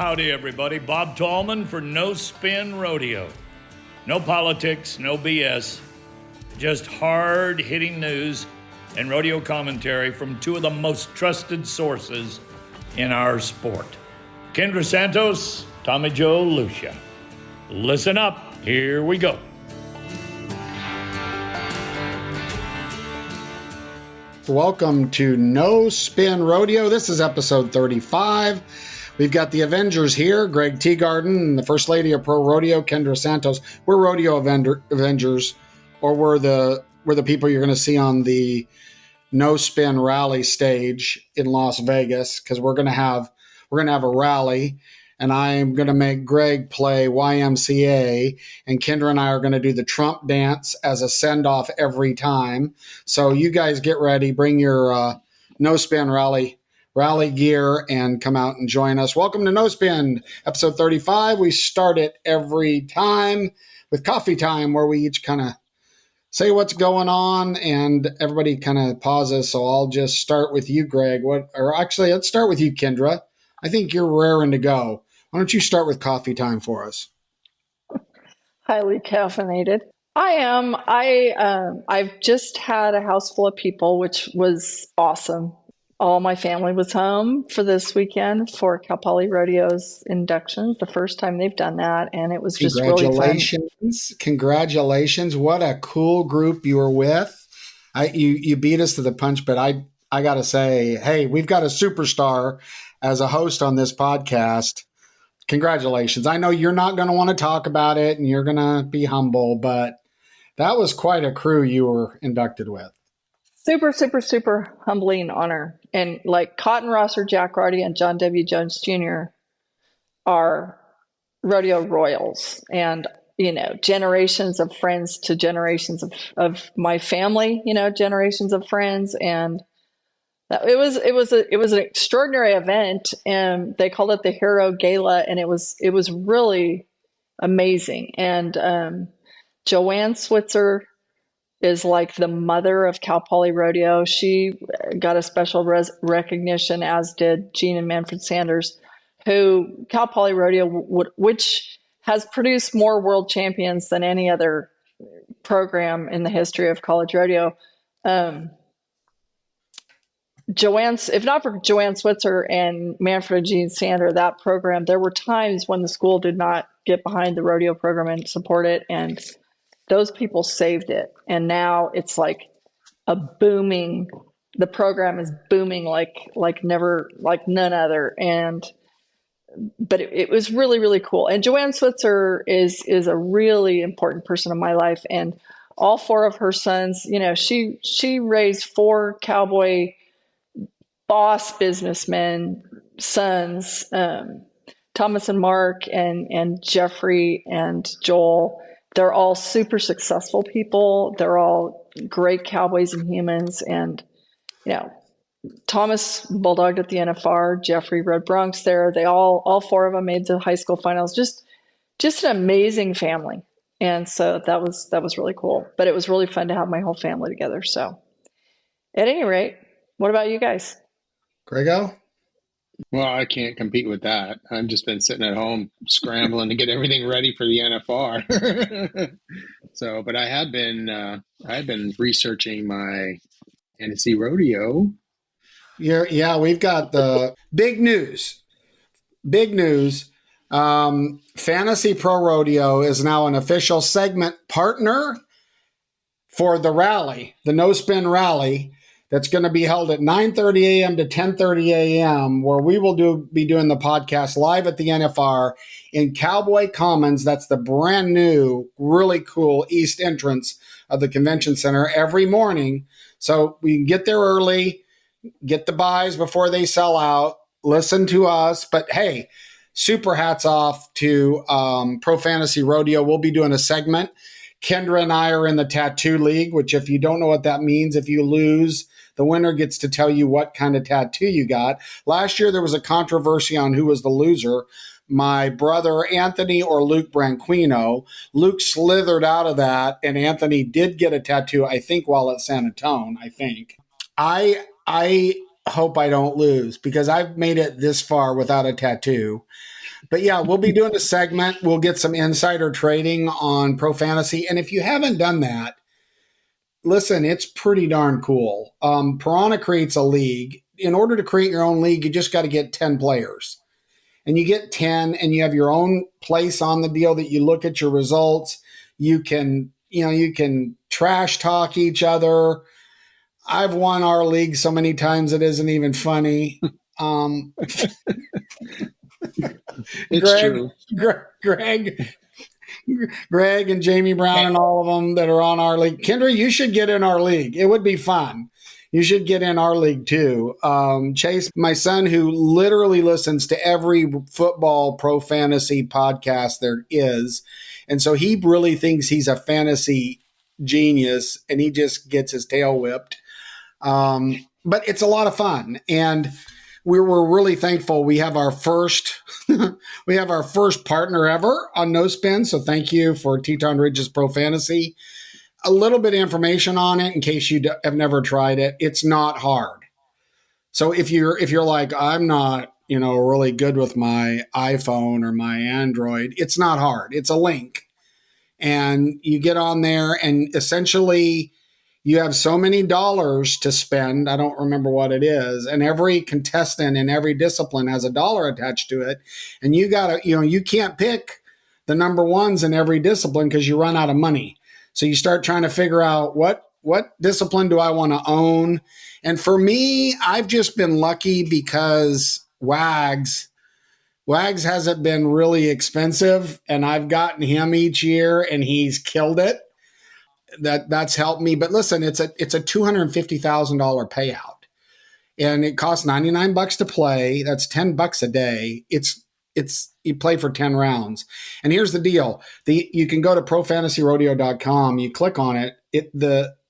Howdy, everybody. Bob Tallman for No Spin Rodeo. No politics, no BS, just hard-hitting news and rodeo commentary from two of the most trusted sources in our sport. Kendra Santos, Tommy Joe Lucia. Listen up. Here we go. Welcome to No Spin Rodeo. This is episode 35. We've got the Avengers here, Greg Teagarden, and the First Lady of Pro Rodeo, Kendra Santos. We're Rodeo Avengers, or we're the people you're going to see on the No Spin Rally stage in Las Vegas, because we're going to have a rally, and I'm going to make Greg play YMCA, and Kendra and I are going to do the Trump dance as a send-off every time. So you guys get ready, bring your No Spin Rally gear, and come out and join us. Welcome to No Spin, episode 35. We start it every time with coffee time, where we each kind of say what's going on, and everybody kind of pauses. So I'll just start with you, Greg. Let's start with you, Kendra. I think you're raring to go. Why don't you start with coffee time for us? Highly caffeinated. I am. I've just had a house full of people, which was awesome. All my family was home for this weekend for Cal Poly Rodeo's inductions, the first time they've done that, and it was just really fun. Congratulations. What a cool group you were with. You beat us to the punch, but I got to say, hey, we've got a superstar as a host on this podcast. Congratulations. I know you're not going to want to talk about it and you're going to be humble, but that was quite a crew you were inducted with. Super, super, super humbling honor. And like Cotton Rosser, Jack Roddy, and John W. Jones Jr. are rodeo royals. And, generations of friends to generations of my family, generations of friends. And it was an extraordinary event. And they called it the Hero Gala. And it was really amazing. And Joanne Switzer is like the mother of Cal Poly Rodeo. She got a special recognition, as did Gene and Manfred Sanders, who Cal Poly Rodeo, which has produced more world champions than any other program in the history of college rodeo. If not for Joanne Switzer and Manfred and Gene Sander, that program, there were times when the school did not get behind the rodeo program and support it, and those people saved it. And now it's like the program is booming like none other. But it was really, really cool. And Joanne Switzer is a really important person in my life. And all four of her sons, she raised four cowboy boss businessmen sons, Thomas and Mark and Jeffrey and Joel. They're all super successful people. They're all great cowboys and humans. And, Thomas bulldogged at the NFR, Jeffrey rode Bronx there. They all four of them made the high school finals. Just an amazing family. And so that was really cool. But it was really fun to have my whole family together. So at any rate, what about you guys? Grego? Well, I can't compete with that. I've just been sitting at home scrambling to get everything ready for the NFR. But I have been researching my Tennessee rodeo. We've got the big news. Fantasy Pro Rodeo is now an official segment partner for the rally, the No Spin Rally. That's going to be held at 9:30 a.m. to 10:30 a.m., where we will be doing the podcast live at the NFR in Cowboy Commons. That's the brand new, really cool east entrance of the convention center every morning. So we can get there early, get the buys before they sell out, listen to us. But hey, super hats off to Pro Fantasy Rodeo. We'll be doing a segment. Kendra and I are in the Tattoo League, which if you don't know what that means, if you lose, the winner gets to tell you what kind of tattoo you got. Last year, there was a controversy on who was the loser, my brother Anthony or Luke Branquino. Luke slithered out of that, and Anthony did get a tattoo, I think, while at San Antone, I think. I hope I don't lose because I've made it this far without a tattoo. But yeah, we'll be doing a segment. We'll get some insider trading on Pro Fantasy. And if you haven't done that, listen, it's pretty darn cool. Piranha creates a league. In order to create your own league, you just got to get 10 players. And you get 10 and you have your own place on the deal that you look at your results. You can trash talk each other. I've won our league so many times it isn't even funny. It's true. Greg and Jamie Brown and all of them that are on our league. Kendra, you should get in our league. It would be fun. You should get in our league too. Chase, my son, who literally listens to every football pro fantasy podcast there is. And so he really thinks he's a fantasy genius and he just gets his tail whipped. But it's a lot of fun. And we were really thankful. We have our first partner ever on No Spin. So thank you for Teton Ridge's Pro Fantasy. A little bit of information on it in case you have never tried it. It's not hard. So if you're like, I'm not, really good with my iPhone or my Android, it's not hard. It's a link. And you get on there and essentially you have so many dollars to spend. I don't remember what it is. And every contestant in every discipline has $1 attached to it. And you you can't pick the number ones in every discipline because you run out of money. So you start trying to figure out what discipline do I want to own? And for me, I've just been lucky because Wags hasn't been really expensive and I've gotten him each year and he's killed it. That's helped me. But listen, it's a $250,000 payout and it costs $99 to play. That's $10 a day. You play for 10 rounds. And here's the deal. You can go to profantasyrodeo.com. You click on it.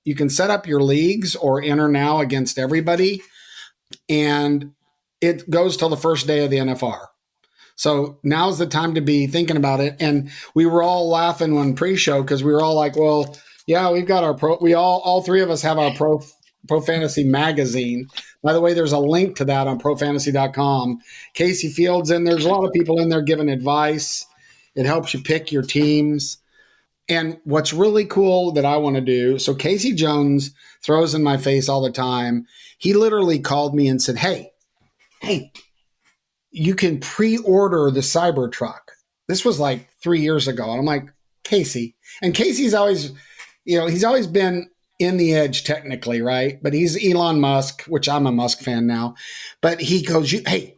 You can set up your leagues or enter now against everybody. And it goes till the first day of the NFR. So now's the time to be thinking about it. And we were all laughing when pre-show because we were all like, well, yeah, we've got all three of us have our Pro Fantasy magazine. By the way, there's a link to that on profantasy.com. Casey Fields in there's a lot of people in there giving advice. It helps you pick your teams. And what's really cool that I want to do, so Casey Jones throws in my face all the time. He literally called me and said, hey, you can pre-order the Cybertruck. This was like 3 years ago. And I'm like, Casey. And Casey's always, he's always been in the edge technically, right? But he's Elon Musk, which I'm a Musk fan now. But he goes, hey,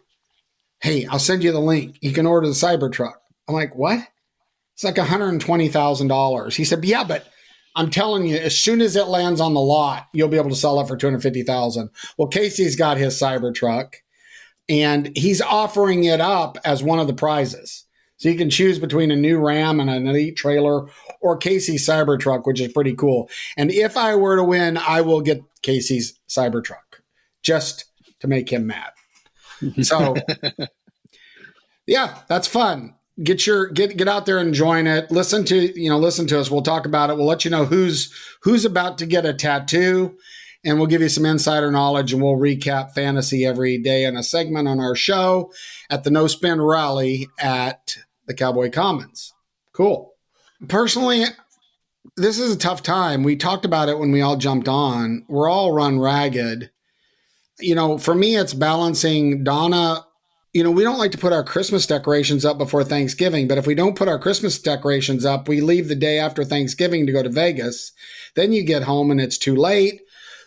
I'll send you the link. You can order the Cybertruck. I'm like, what? It's like $120,000. He said, yeah, but I'm telling you, as soon as it lands on the lot, you'll be able to sell it for $250,000. Well, Casey's got his Cybertruck and he's offering it up as one of the prizes. So you can choose between a new Ram and an Elite trailer or Casey's Cybertruck, which is pretty cool. And if I were to win, I will get Casey's Cybertruck just to make him mad. So yeah, that's fun. Get out there and join it. Listen to us. We'll talk about it. We'll let you know who's about to get a tattoo and we'll give you some insider knowledge and we'll recap fantasy every day in a segment on our show at the No Spin Rally at the Cowboy Commons. Cool. Personally, this is a tough time. We talked about it when we all jumped on. We're all run ragged. For me, it's balancing Donna. We don't like to put our Christmas decorations up before Thanksgiving, but if we don't put our Christmas decorations up, we leave the day after Thanksgiving to go to Vegas. Then you get home and it's too late.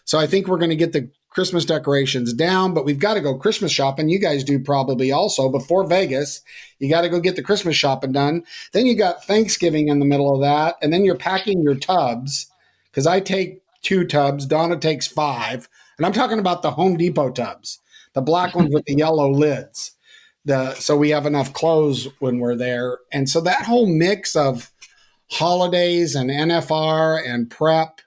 So I think we're going to get the Christmas decorations down, but we've got to go Christmas shopping. You guys do probably also before Vegas. You got to go get the Christmas shopping done. Then you got Thanksgiving in the middle of that. And then you're packing your tubs because I take 2 tubs. Donna takes 5. And I'm talking about the Home Depot tubs, the black ones with the yellow lids. So we have enough clothes when we're there. And so that whole mix of holidays and NFR and prep,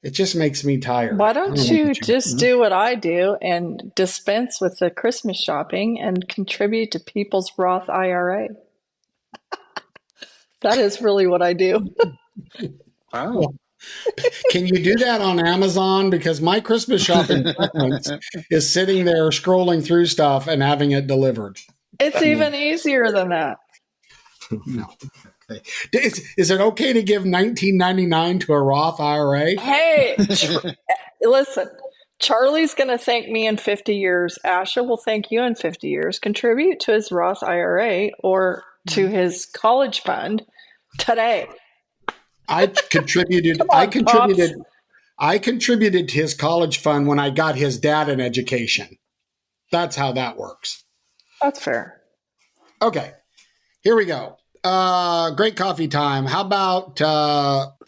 it just makes me tired. Why don't you just do what I do and dispense with the Christmas shopping and contribute to people's Roth IRA? That is really what I do. Wow. Can you do that on Amazon? Because my Christmas shopping preference is sitting there scrolling through stuff and having it delivered. It's even easier than that. No. Okay. Is it okay to give $19.99 to a Roth IRA? Hey, listen, Charlie's going to thank me in 50 years. Asha will thank you in 50 years. Contribute to his Roth IRA or to his college fund today. I contributed. Come on, Pops. I contributed to his college fund when I got his dad an education. That's how that works. That's fair. Okay, here we go. Great coffee time. How about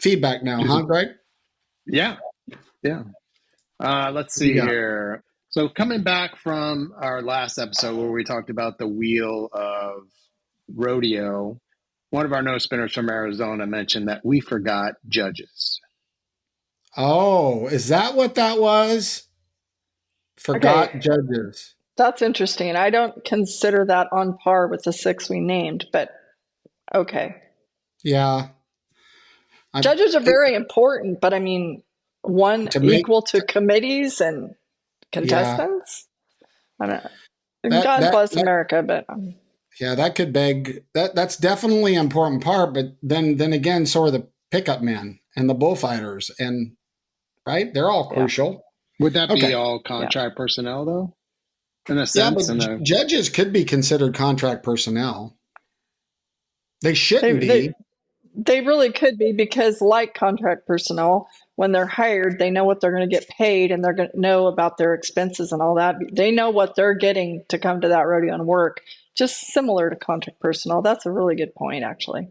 feedback now, huh, Greg? Yeah. Let's see here. So coming back from our last episode where we talked about the wheel of rodeo, one of our no spinners from Arizona mentioned that we forgot judges. Oh, is that what that was? Forgot judges. That's interesting. I don't consider that on par with the 6 we named, but okay. Yeah. Judges are very important, but I mean, one equal to committees and contestants? Yeah. I don't know. God bless America, but... Yeah, that could beg... That's definitely an important part, but then again, so are the pickup men and the bullfighters, and right? They're all crucial. Would that be all contract personnel, though? In a sense? Yeah, but judges could be considered contract personnel. They shouldn't be. They really could be, because like contract personnel, when they're hired, they know what they're going to get paid, and they're going to know about their expenses and all that. They know what they're getting to come to that rodeo and work, just similar to contract personnel. That's a really good point, actually.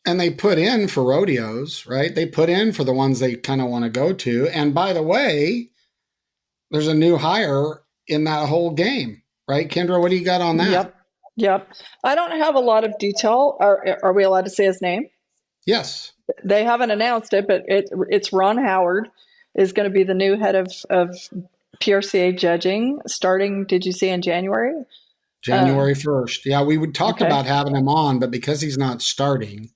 And they put in for rodeos, right? They put in for the ones they kind of want to go to. And by the way, there's a new hire in that whole game, right? Kendra, what do you got on that? Yep. I don't have a lot of detail. Are we allowed to say his name? Yes. They haven't announced it, but it's Ron Howard is going to be the new head of PRCA judging starting, did you say, in January? January 1st. Yeah, we would talk about having him on, but because he's not starting,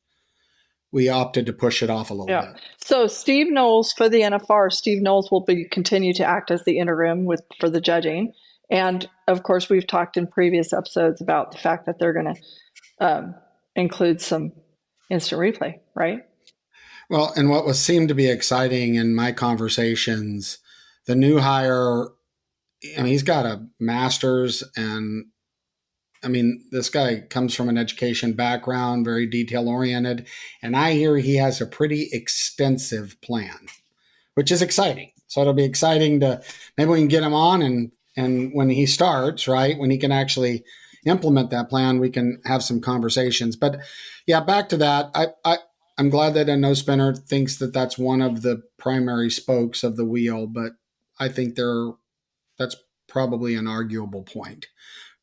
we opted to push it off a little bit. So Steve Knowles for the NFR, Steve Knowles will continue to act as the interim for the judging. And of course, we've talked in previous episodes about the fact that they're going to include some instant replay, right? Well, and what seemed to be exciting in my conversations, the new hire, I mean, he's got a master's, and I mean, this guy comes from an education background, very detail oriented, and I hear he has a pretty extensive plan, which is exciting. So it'll be exciting to maybe we can get him on, and when he starts, right, when he can actually implement that plan, we can have some conversations. But yeah, back to that. I'm glad that a no spinner thinks that that's one of the primary spokes of the wheel, but I think that's probably an arguable point.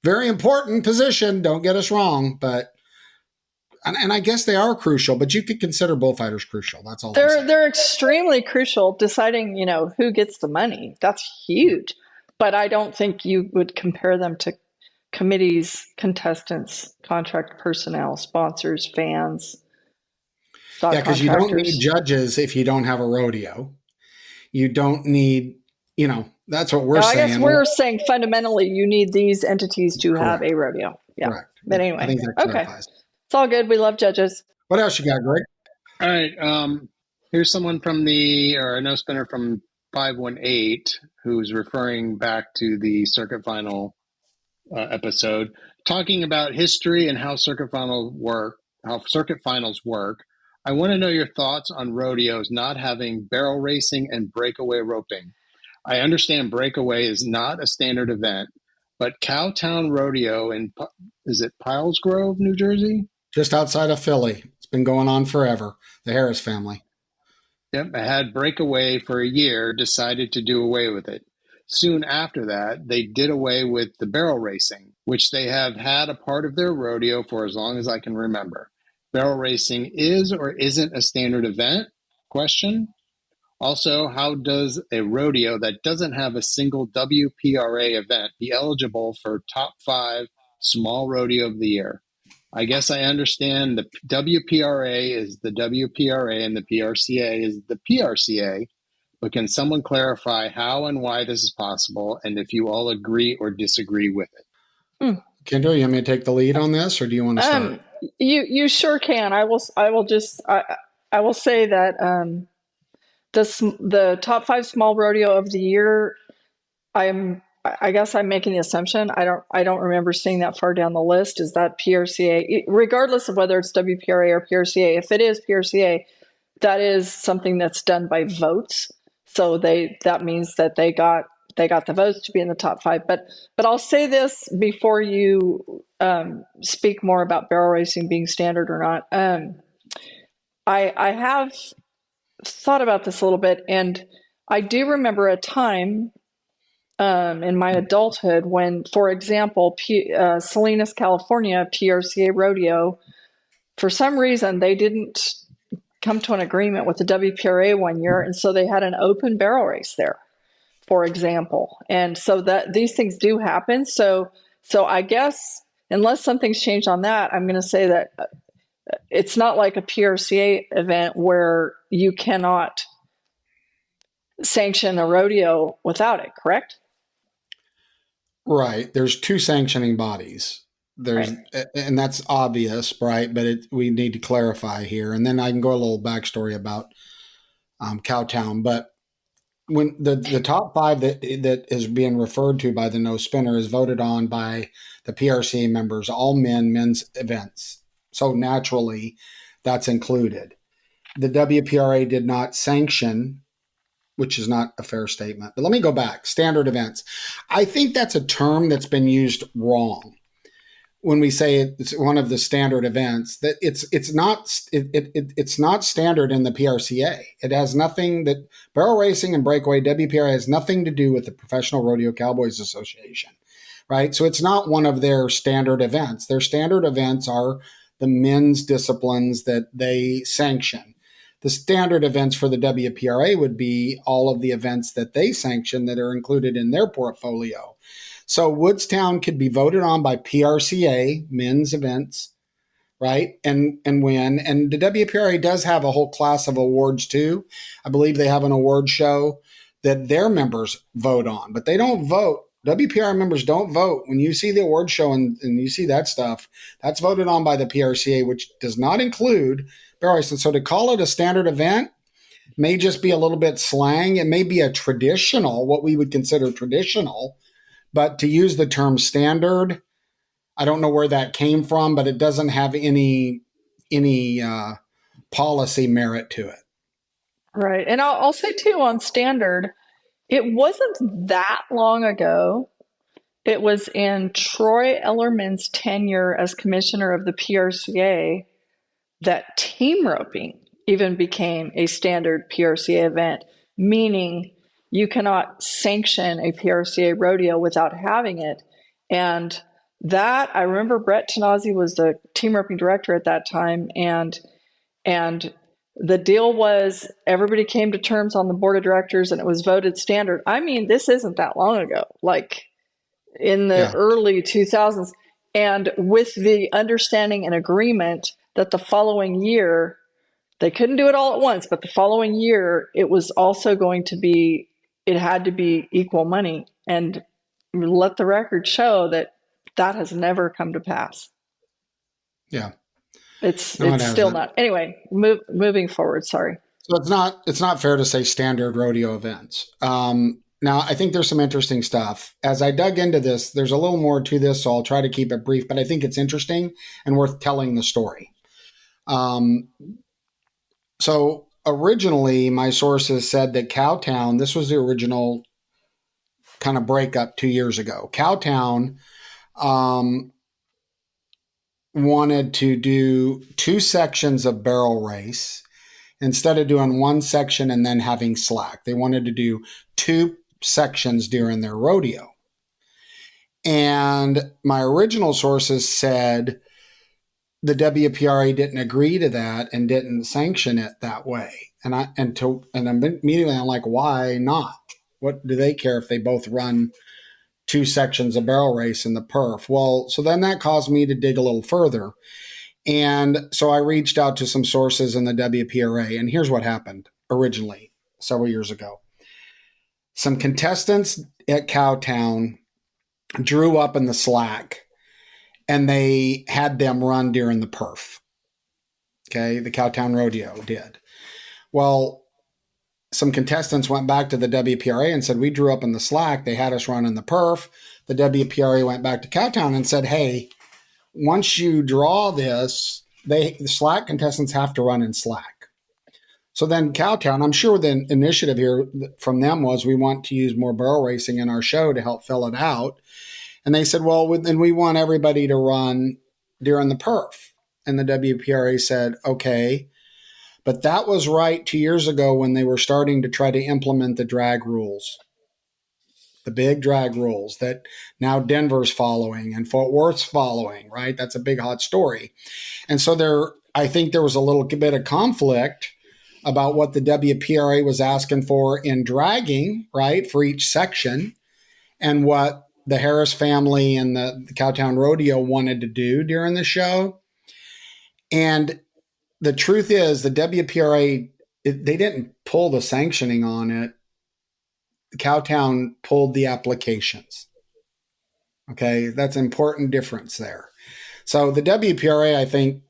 Very important position, don't get us wrong, but and I guess they are crucial, but you could consider bullfighters crucial. That's all. They're extremely crucial. Deciding, who gets the money, that's huge. But I don't think you would compare them to committees, contestants, contract personnel, sponsors, fans. Yeah, because you don't need judges if you don't have a rodeo. You don't need, that's what we're saying. I guess we're saying fundamentally you need these entities to have a rodeo. Yeah. Correct. But anyway, I think that clarifies. It's all good. We love judges. What else you got, Greg? All right. Here's someone from a no spinner from 518 who's referring back to the circuit final episode, talking about history and how circuit finals work. I want to know your thoughts on rodeos not having barrel racing and breakaway roping. I understand breakaway is not a standard event, but Cowtown Rodeo is it Piles Grove, New Jersey? Just outside of Philly. It's been going on forever. The Harris family. Yep, I had breakaway for a year, decided to do away with it. Soon after that, they did away with the barrel racing, which they have had a part of their rodeo for as long as I can remember. Barrel racing is or isn't a standard event? Question. Also, how does a rodeo that doesn't have a single WPRA event be eligible for top 5 small rodeo of the year? I guess I understand the WPRA is the WPRA and the PRCA is the PRCA, but can someone clarify how and why this is possible and if you all agree or disagree with it? Kendra, you want me to take the lead on this, or do you want to start? You sure can. I will say that the top 5 small rodeo of the year, I guess I'm making the assumption. I don't remember seeing that far down the list. Is that PRCA? Regardless of whether it's WPRA or PRCA, if it is PRCA, that is something that's done by votes. So that means that they got the votes to be in the top 5. But I'll say this before you speak more about barrel racing being standard or not. I have thought about this a little bit, and I do remember a time in my adulthood when, for example, Salinas, California, PRCA Rodeo, for some reason, they didn't come to an agreement with the WPRA one year, and so they had an open barrel race there, for example. And so that these things do happen. So I guess unless something's changed on that, I'm going to say that it's not like a PRCA event where you cannot sanction a rodeo without it, correct? Right. There's 2 sanctioning bodies. And that's obvious, right? But we need to clarify here. And then I can go a little backstory about Cowtown. But when the top 5 that is being referred to by the No Spinner is voted on by the PRCA members, all men's events. So naturally, that's included. The WPRA did not sanction, which is not a fair statement. But let me go back. Standard events. I think that's a term that's been used wrong when we say it's one of the standard events. That it's not standard in the PRCA. It has nothing that barrel racing and breakaway WPRA has nothing to do with the Professional Rodeo Cowboys Association, right? So it's not one of their standard events. Their standard events are the men's disciplines that they sanction. The standard events for the WPRA would be all of the events that they sanction that are included in their portfolio. So Woodstown could be voted on by PRCA, men's events, right? And win. And the WPRA does have a whole class of awards too. I believe they have an award show that their members vote on, but they don't vote. WPRA members don't vote. When you see the award show and you see that stuff, that's voted on by the PRCA, which does not include barrel racing. So to call it a standard event may just be a little bit slang. It may be a traditional, what we would consider traditional, but to use the term standard, I don't know where that came from, but it doesn't have any policy merit to it. Right. And I'll say too on standard, it wasn't that long ago. It was in Troy Ellerman's tenure as commissioner of the PRCA that team roping even became a standard PRCA event, meaning you cannot sanction a PRCA rodeo without having it. And that, I remember Brett Tanazzi was the team roping director at that time, and the deal was everybody came to terms on the board of directors and it was voted standard. I mean, this isn't that long ago, like in the early 2000s, and with the understanding and agreement that the following year, they couldn't do it all at once, but the following year, it was also going to be, it had to be equal money. And let the record show that that has never come to pass. Yeah. It's still not. Anyway, moving forward. Sorry. So it's not fair to say standard rodeo events. Now, I think there's some interesting stuff. As I dug into this, there's a little more to this, so I'll try to keep it brief, but I think it's interesting and worth telling the story. So originally, my sources said that Cowtown, this was the original kind of breakup 2 years ago. Cowtown wanted to do 2 sections of barrel race instead of doing 1 section and then having slack. They wanted to do 2 sections during their rodeo. And my original sources said the WPRA didn't agree to that and didn't sanction it that way. And immediately I'm like, why not? What do they care if they both run 2 sections of barrel race in the perf. Well, so then that caused me to dig a little further. And so I reached out to some sources in the WPRA, and here's what happened originally several years ago. Some contestants at Cowtown drew up in the slack, and they had them run during the perf. Okay, the Cowtown Rodeo did. Well, some contestants went back to the WPRA and said, we drew up in the slack. They had us run in the perf. The WPRA went back to Cowtown and said, hey, once you draw this, the slack contestants have to run in slack. So then Cowtown, I'm sure the initiative here from them was, we want to use more barrel racing in our show to help fill it out. And they said, well, then we want everybody to run during the perf. And the WPRA said, okay. But that was right 2 years ago when they were starting to try to implement the drag rules, the big drag rules that now Denver's following and Fort Worth's following, right? That's a big hot story. And so I think there was a little bit of conflict about what the WPRA was asking for in dragging, right, for each section, and what the Harris family and the Cowtown Rodeo wanted to do during the show. And the truth is, the WPRA, they didn't pull the sanctioning on it. Cowtown pulled the applications. Okay, that's an important difference there. So the WPRA, I think,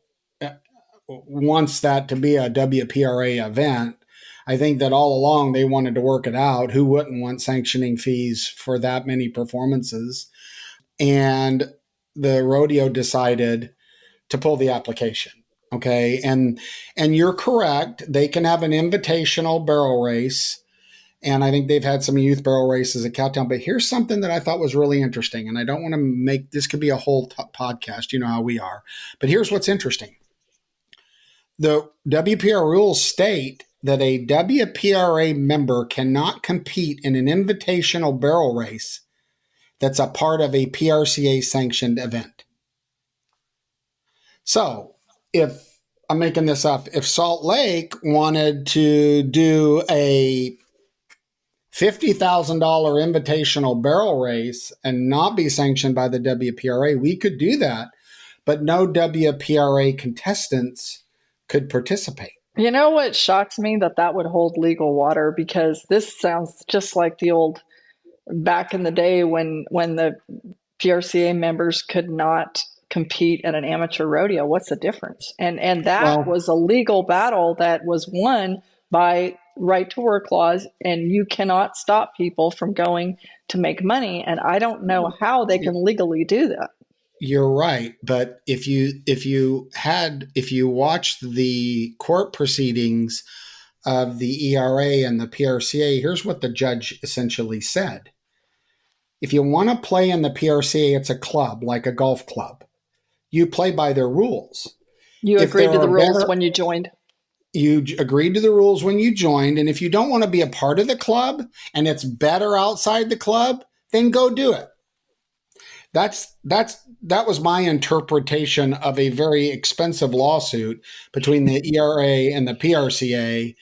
wants that to be a WPRA event. I think that all along they wanted to work it out. Who wouldn't want sanctioning fees for that many performances? And the rodeo decided to pull the application. Okay. And you're correct. They can have an invitational barrel race. And I think they've had some youth barrel races at Cowtown. But here's something that I thought was really interesting. And I don't want to make this could be a whole podcast. You know how we are. But here's what's interesting. The WPRA rules state that a WPRA member cannot compete in an invitational barrel race that's a part of a PRCA sanctioned event. So, if I'm making this up, if Salt Lake wanted to do a $50,000 invitational barrel race and not be sanctioned by the WPRA, we could do that, but no WPRA contestants could participate. You know what shocks me? That would hold legal water, because this sounds just like the old back in the day when the PRCA members could not compete at an amateur rodeo. What's the difference? And that was a legal battle that was won by right to work laws, and you cannot stop people from going to make money. And I don't know how they can legally do that. You're right, but if you watched the court proceedings of the ERA and the PRCA, here's what the judge essentially said. If you want to play in the PRCA, it's a club, like a golf club. You play by their rules. You agreed to the rules when you joined. You agreed to the rules when you joined, and if you don't want to be a part of the club and it's better outside the club, then go do it. That was my interpretation of a very expensive lawsuit between the ERA and the PRCA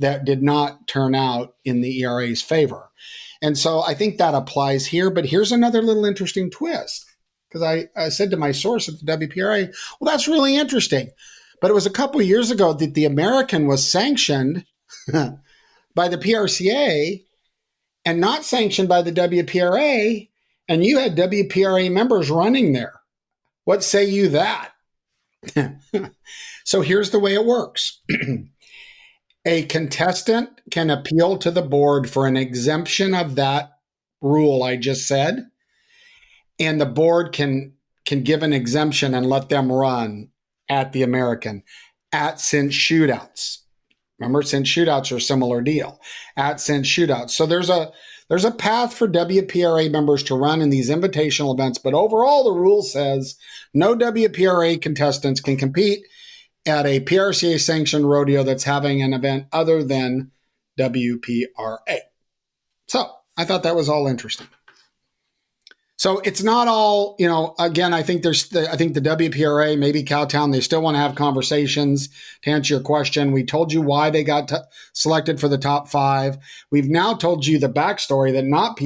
that did not turn out in the ERA's favor. And so I think that applies here. But here's another little interesting twist, because I said to my source at the WPRA, well, that's really interesting. But it was a couple of years ago that the American was sanctioned by the PRCA and not sanctioned by the WPRA. And you had WPRA members running there. What say you that? So here's the way it works. A contestant can appeal to the board for an exemption of that rule I just said, and the board can give an exemption and let them run at the American at cinch shootouts. Remember, cinch shootouts are a similar deal. At cinch shootouts. So there's a path for WPRA members to run in these invitational events, but overall the rule says no WPRA contestants can compete at a PRCA sanctioned rodeo that's having an event other than WPRA. So I thought that was all interesting. So it's not all, again, I think the WPRA, maybe Cowtown, they still want to have conversations. To answer your question, we told you why they got selected for the top 5. We've now told you the backstory that not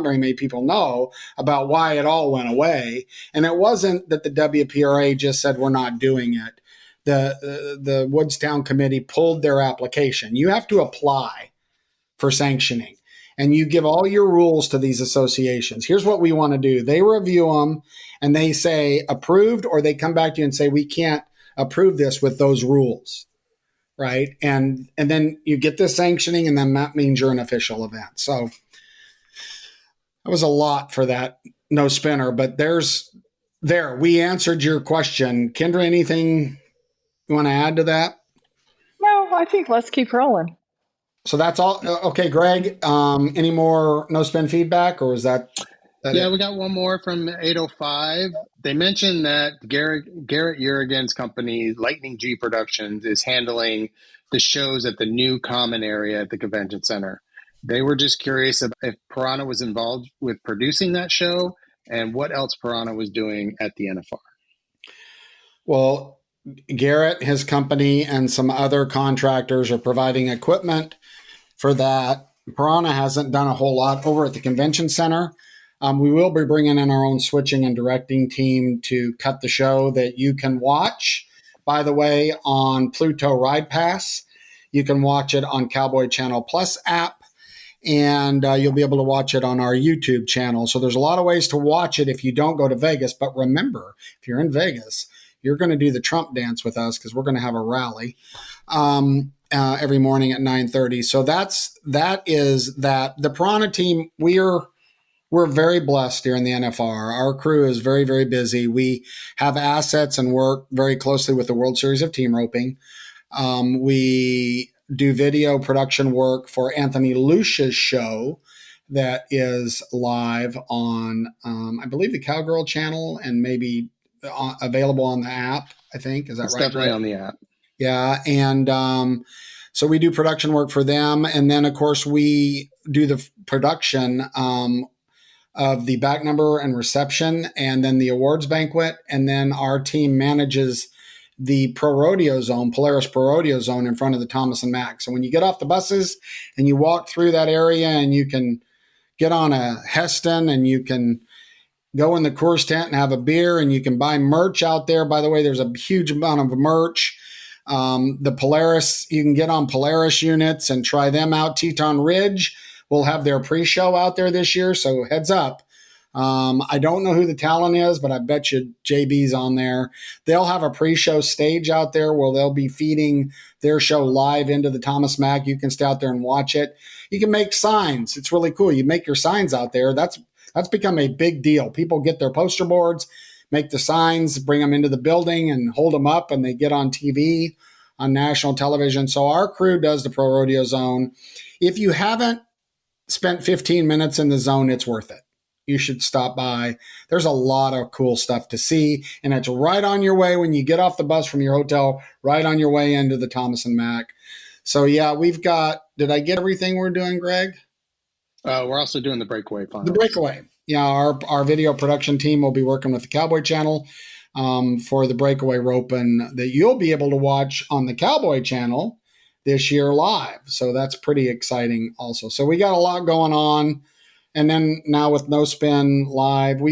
very many people know about why it all went away. And it wasn't that the WPRA just said, we're not doing it. The Woodstown committee pulled their application. You have to apply for sanctioning. And you give all your rules to these associations. Here's what we want to do. They review them and they say approved, or they come back to you and say, we can't approve this with those rules. Right. And then you get this sanctioning, and then that means you're an official event. So that was a lot for that no spinner, but we answered your question. Kendra, anything you want to add to that? No, I think let's keep rolling. So that's all. Okay, Greg, any more no spin feedback, or is that yeah, it? We got one more from 805. They mentioned that Garrett Urigan's company, Lightning G Productions, is handling the shows at the new common area at the convention center. They were just curious if Piranha was involved with producing that show and what else Piranha was doing at the NFR. Well, Garrett, his company, and some other contractors are providing equipment for that. Piranha hasn't done a whole lot over at the convention center. We will be bringing in our own switching and directing team to cut the show that you can watch, by the way, on Pluto Ride Pass. You can watch it on Cowboy Channel Plus app, and you'll be able to watch it on our YouTube channel. So there's a lot of ways to watch it if you don't go to Vegas. But remember, if you're in Vegas, you're going to do the Trump dance with us, because we're going to have a rally every morning at 9:30. So that is that. The Piranha team, we're very blessed here in the NFR. Our crew is very, very busy. We have assets and work very closely with the World Series of Team Roping. We do video production work for Anthony Lucia's show that is live on, I believe, the Cowgirl channel, and maybe available on the app, I think. Is that it's right? Definitely on the app. Yeah. And so we do production work for them. And then, of course, we do the production of the back number and reception, and then the awards banquet. And then our team manages the Pro Rodeo Zone, Polaris Pro Rodeo Zone, in front of the Thomas and Mack. So when you get off the buses and you walk through that area, and you can get on a Heston, and you can go in the Coors tent and have a beer, and you can buy merch out there. By the way, there's a huge amount of merch. The Polaris, you can get on Polaris units and try them out. Teton Ridge will have their pre-show out there this year, so heads up. I don't know who the talent is, but I bet you JB's on there. They'll have a pre-show stage out there where they'll be feeding their show live into the Thomas Mack. You can stay out there and watch it. You can make signs. It's really cool. You make your signs out there. That's become a big deal. People get their poster boards, make the signs, bring them into the building and hold them up, and they get on TV, on national television. So our crew does the Pro Rodeo Zone. If you haven't spent 15 minutes in the zone, it's worth it. You should stop by. There's a lot of cool stuff to see, and it's right on your way when you get off the bus from your hotel, right on your way into the Thomas and Mack. So yeah, we've got, did I get everything we're doing, Greg? We're also doing the breakaway finals. The breakaway. Yeah, our video production team will be working with the Cowboy Channel for the breakaway roping that you'll be able to watch on the Cowboy Channel this year live. So that's pretty exciting also. So we got a lot going on. And then now with No Spin Live,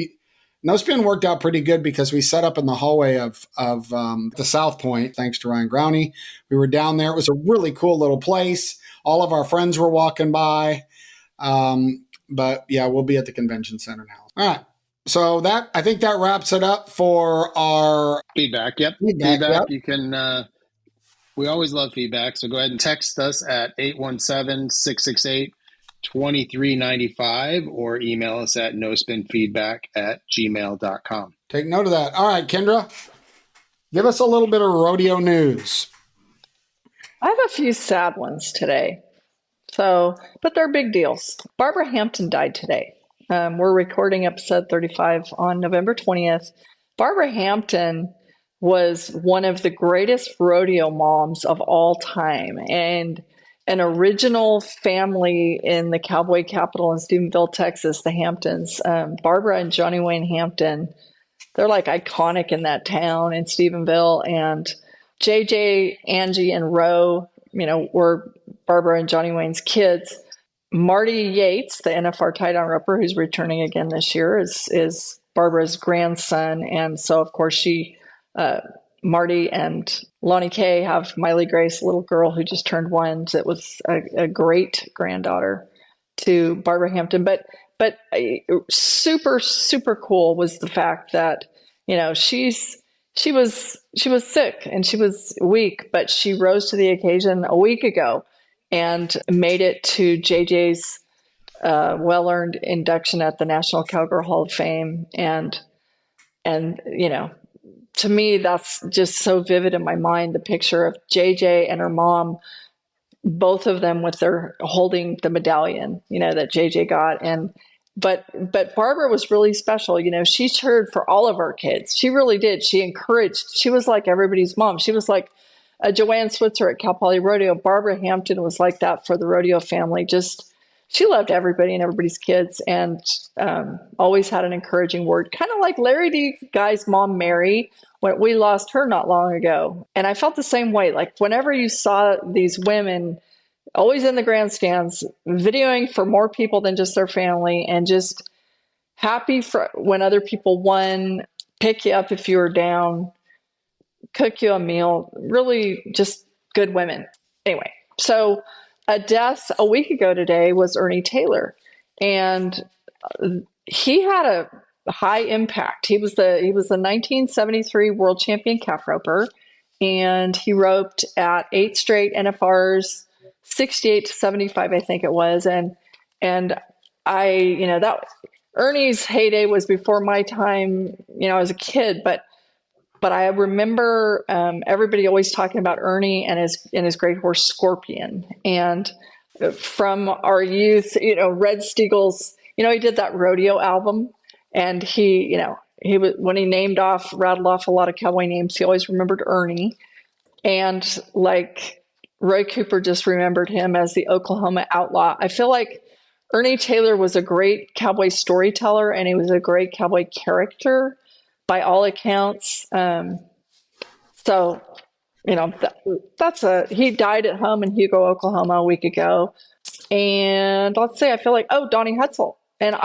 No Spin worked out pretty good because we set up in the hallway of the South Point, thanks to Ryan Growney. We were down there. It was a really cool little place. All of our friends were walking by. But yeah, we'll be at the convention center now. All right. So I think that wraps it up for our feedback. Yep. Feedback. Yep. You can, we always love feedback. So go ahead and text us at 817-668-2395 or email us at nospinfeedback@gmail.com. Take note of that. All right, Kendra, give us a little bit of rodeo news. I have a few sad ones today. But they're big deals. Barbara Hampton died today. We're recording episode 35 on November 20th. Barbara Hampton was one of the greatest rodeo moms of all time. And an original family in the cowboy capital in Stephenville, Texas, the Hamptons. Barbara and Johnny Wayne Hampton, they're like iconic in that town in Stephenville. And JJ, Angie, and Ro, were Barbara and Johnny Wayne's kids. Marty Yates, the NFR tie-down roper who's returning again this year, is Barbara's grandson. And so, of course, Marty and Lonnie Kay have Miley Grace, a little girl who just turned 1. That was a great granddaughter to Barbara Hampton. But super, super cool was the fact that, she was sick and she was weak, but she rose to the occasion a week ago and made it to JJ's well-earned induction at the National Cowgirl Hall of Fame. And to me, that's just so vivid in my mind, the picture of JJ and her mom, both of them with their holding the medallion, that JJ got. But Barbara was really special. She cheered for all of our kids. She really did. She encouraged. She was like everybody's mom. She was like a Joanne Switzer at Cal Poly Rodeo. Barbara Hampton was like that for the rodeo family. She loved everybody and everybody's kids, and always had an encouraging word. Kind of like Larry D. Guy's mom, Mary, when we lost her not long ago. And I felt the same way. Like whenever you saw these women always in the grandstands, videoing for more people than just their family, and just happy for when other people won, pick you up if you were down, cook you a meal, really just good women. Anyway, so a death a week ago today was Ernie Taylor, and he had a high impact. He was the 1973 world champion calf roper, and he roped at 8 straight NFRs, 68 to 75, I think it was. And that Ernie's heyday was before my time, as a kid, but I remember everybody always talking about Ernie and his great horse Scorpion. And from our youth, Red Steagles, he did that rodeo album, and he was, when he rattled off a lot of cowboy names, he always remembered Ernie. And like Roy Cooper just remembered him as the Oklahoma Outlaw. I feel like Ernie Taylor was a great cowboy storyteller, and he was a great cowboy character by all accounts. So, he died at home in Hugo, Oklahoma a week ago. And I feel like, Donnie Hutzel. And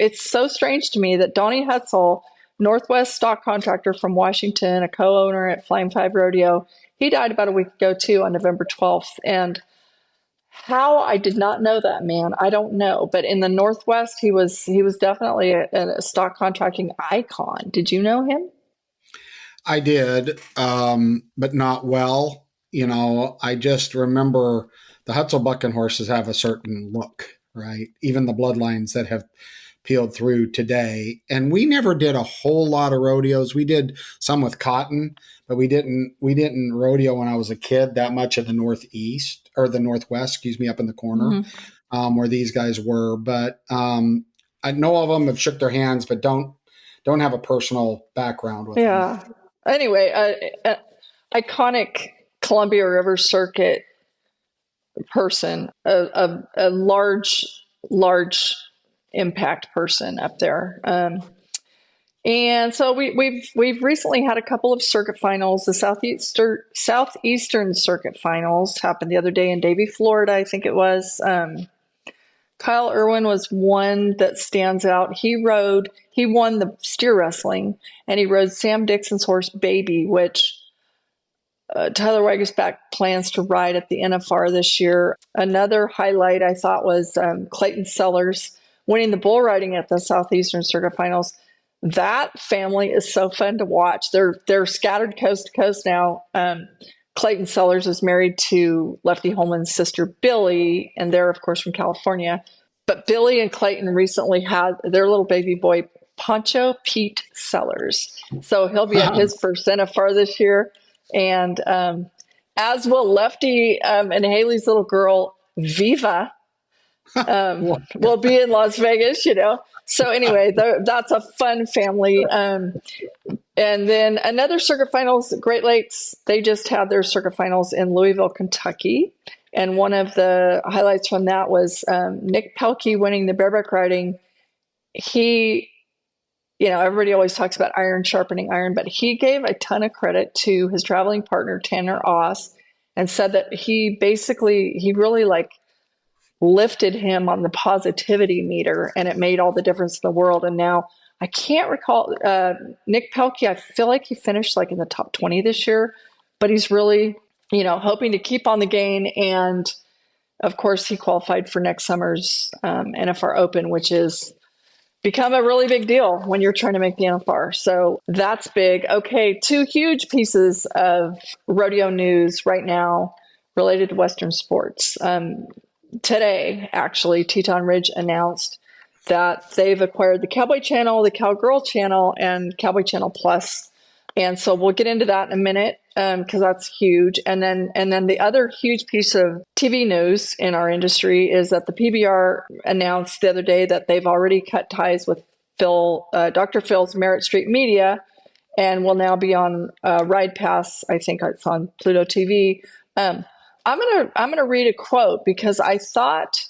it's so strange to me that Donnie Hutzel, Northwest stock contractor from Washington, a co-owner at Flying 5 Rodeo, he died about a week ago too, on November 12th. And how I did not know that man, I don't know. But in the Northwest, he was definitely a stock contracting icon. Did you know him? I did, but not well. I just remember the Hutzel bucking horses have a certain look, right? Even the bloodlines that have peeled through today. And we never did a whole lot of rodeos. We did some with Cotton, but we didn't rodeo when I was a kid that much of the Northeast or the Northwest, up in the corner, where these guys were. But I know of them, have shook their hands, but don't have a personal background with them. Yeah. Anyway, iconic Columbia River Circuit person, a large impact person up there. And so we've recently had a couple of circuit finals. The Southeastern Circuit Finals happened the other day in Davie, Florida, I think it was. Kyle Irwin was one that stands out. He won the steer wrestling, and he rode Sam Dixon's horse Baby, which Tyler Wagersback plans to ride at the NFR this year. Another highlight I thought was Clayton Sellers winning the bull riding at the Southeastern Circuit Finals. That family is so fun to watch. They're scattered coast to coast now. Clayton Sellers is married to Lefty Holman's sister, Billy, and they're, of course, from California. But Billy and Clayton recently had their little baby boy, Poncho Pete Sellers. So he'll be at his first NFR this year. And as will Lefty and Haley's little girl, Viva, will be in Las Vegas, So anyway, that's a fun family. And then another circuit finals, Great Lakes, they just had their circuit finals in Louisville, Kentucky. And one of the highlights from that was Nick Pelkey winning the bareback riding. He, everybody always talks about iron sharpening iron, but he gave a ton of credit to his traveling partner, Tanner Oss, and said that he really like lifted him on the positivity meter, and it made all the difference in the world. And now I can't recall Nick Pelkey. I feel like he finished like in the top 20 this year, but he's really, hoping to keep on the gain. And of course, he qualified for next summer's NFR Open, which is become a really big deal when you're trying to make the NFR. So that's big. Okay, two huge pieces of rodeo news right now related to Western sports. Today, actually, Teton Ridge announced that they've acquired the Cowboy Channel, the Cowgirl Channel, and Cowboy Channel Plus. And so we'll get into that in a minute because that's huge. And then the other huge piece of TV news in our industry is that the PBR announced the other day that they've already cut ties with Dr. Phil's Merritt Street Media, and will now be on Ride Pass. I think it's on Pluto TV. I'm gonna read a quote because I thought.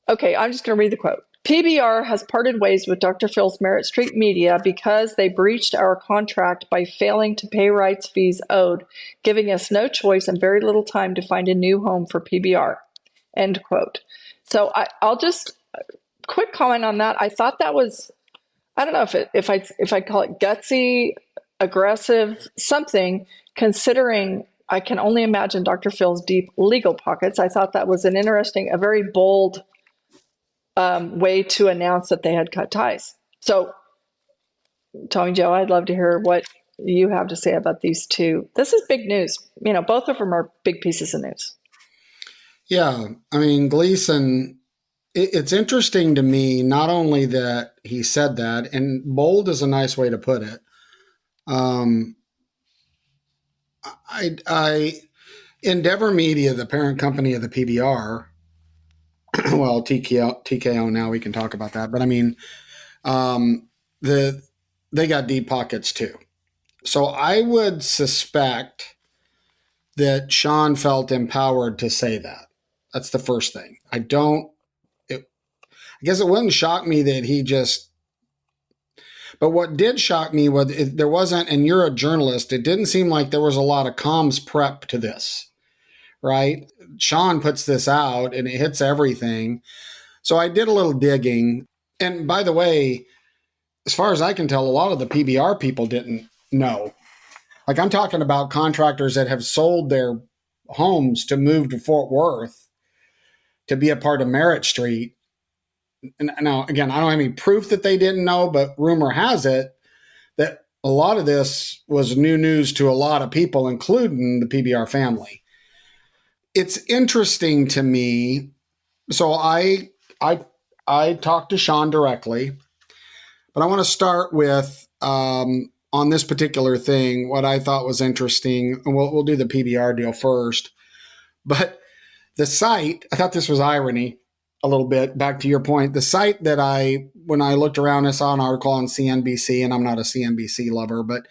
Okay, I'm just gonna read the quote. PBR has parted ways with Dr. Phil's Merritt Street Media because they breached our contract by failing to pay rights fees owed, giving us no choice and very little time to find a new home for PBR. End quote. So I'll just quick comment on that. I thought that was, I don't know if I call it gutsy, aggressive, something, considering I can only imagine Dr. Phil's deep legal pockets. I thought that was a very bold way to announce that they had cut ties. So, Tony Joe, I'd love to hear what you have to say about these two. This is big news. Both of them are big pieces of news. Yeah. I mean, Gleason, it's interesting to me, not only that he said that, and bold is a nice way to put it. Endeavor Media, the parent company of the PBR, well, TKO now, we can talk about that. But I mean, they got deep pockets too. So I would suspect that Sean felt empowered to say that. That's the first thing. I guess it wouldn't shock me that he just, but what did shock me was there wasn't, and you're a journalist, it didn't seem like there was a lot of comms prep to this, right? Sean puts this out and it hits everything. So I did a little digging. And by the way, as far as I can tell, a lot of the PBR people didn't know. Like, I'm talking about contractors that have sold their homes to move to Fort Worth to be a part of Merritt Street. And now, again, I don't have any proof that they didn't know, but rumor has it that a lot of this was new news to a lot of people, including the PBR family. It's interesting to me. So I talked to Sean directly, but I want to start with on this particular thing, what I thought was interesting, and we'll do the PBR deal first. But the site, I thought this was irony a little bit. Back to your point, the site that when I looked around, I saw an article on CNBC, and I'm not a CNBC lover, but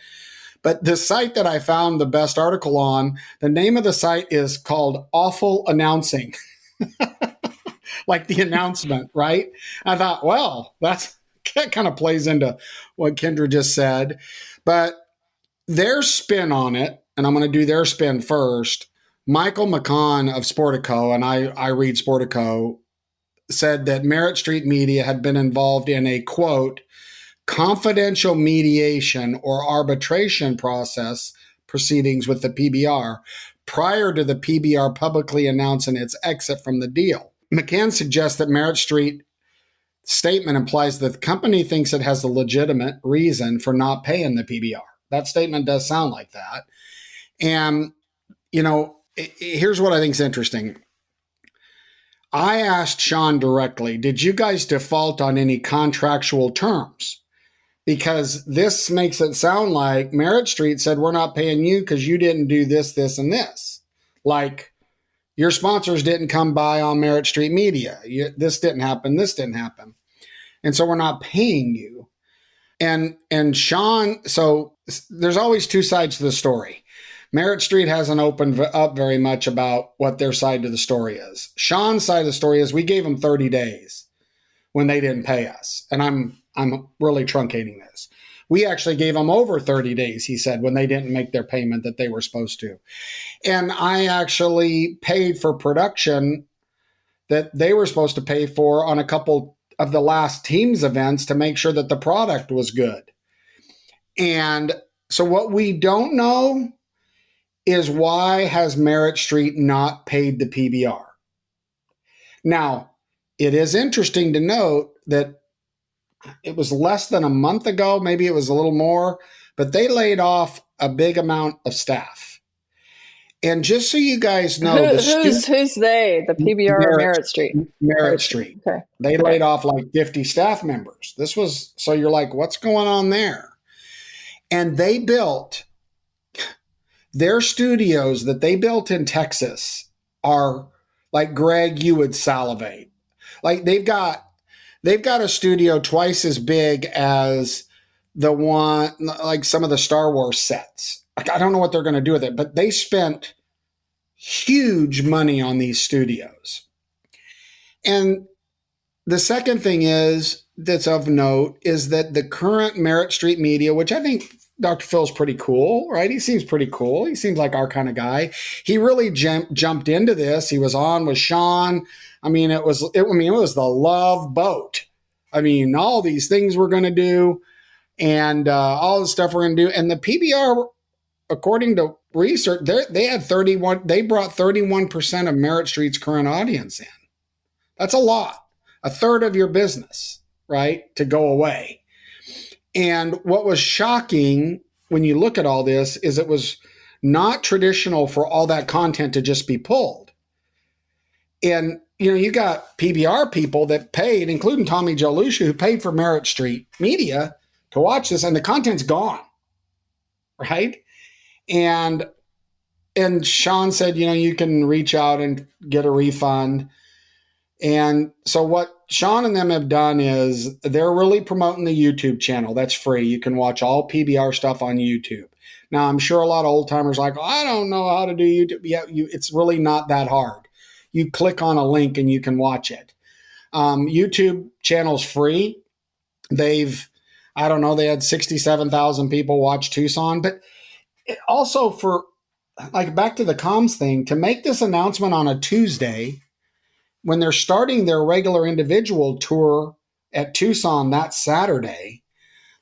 the site that I found the best article on, the name of the site is called Awful Announcing. Like the announcement, right? I thought, well, that kind of plays into what Kendra just said. But their spin on it, and I'm going to do their spin first. Michael McCon of Sportico, and I read Sportico, said that Merritt Street Media had been involved in a, quote, confidential mediation or arbitration process proceedings with the PBR prior to the PBR publicly announcing its exit from the deal. McCann suggests that Merritt Street statement implies that the company thinks it has a legitimate reason for not paying the PBR. That statement does sound like that. And, here's what I think is interesting. I asked Sean directly, did you guys default on any contractual terms? Because this makes it sound like Merritt Street said, we're not paying you because you didn't do this, this, and this. Like, your sponsors didn't come by on Merritt Street Media. This didn't happen. This didn't happen. And so we're not paying you. And Sean, so there's always two sides to the story. Merritt Street hasn't opened up very much about what their side of the story is. Sean's side of the story is we gave them 30 days when they didn't pay us. And I'm really truncating this. We actually gave them over 30 days, he said, when they didn't make their payment that they were supposed to. And I actually paid for production that they were supposed to pay for on a couple of the last team's events to make sure that the product was good. And so what we don't know is why has Merritt Street not paid the PBR? Now, it is interesting to note that it was less than a month ago, maybe it was a little more, but they laid off a big amount of staff. And just so you guys know, who's they? The PBR or Merritt Street? Merritt Street. Okay. They laid off like 50 staff members. This was, so you're like, what's going on there? And they built, their studios that they built in Texas are like, Greg, you would salivate. Like they've got a studio twice as big as the one, like some of the Star Wars sets. Like, I don't know what they're going to do with it, but they spent huge money on these studios. And the second thing is that's of note is that the current Merritt Street media, which I think Dr. Phil's pretty cool, right? He seems pretty cool. He seems like our kind of guy. He really jumped into this. He was on with Sean. I mean, it was the love boat. I mean, all these things we're going to do and all the stuff we're going to do. And the PBR, according to research, they brought 31% of Merritt Street's current audience in. That's a lot. A third of your business, right, to go away. And what was shocking when you look at all this is it was not traditional for all that content to just be pulled. And, you know, you got PBR people that paid, including Tommy Joe Lucia, who paid for Merritt Street Media to watch this, and the content's gone, right? And Sean said, you know, you can reach out and get a refund. And so what Sean and them have done is they're really promoting the YouTube channel. That's free. You can watch all PBR stuff on YouTube. Now, I'm sure a lot of old timers are like, oh, I don't know how to do YouTube. Yeah, it's really not that hard. You click on a link and you can watch it. YouTube channel's free. They had 67,000 people watch Tucson. But also for, like, back to the comms thing, to make this announcement on a Tuesday when they're starting their regular individual tour at Tucson that Saturday,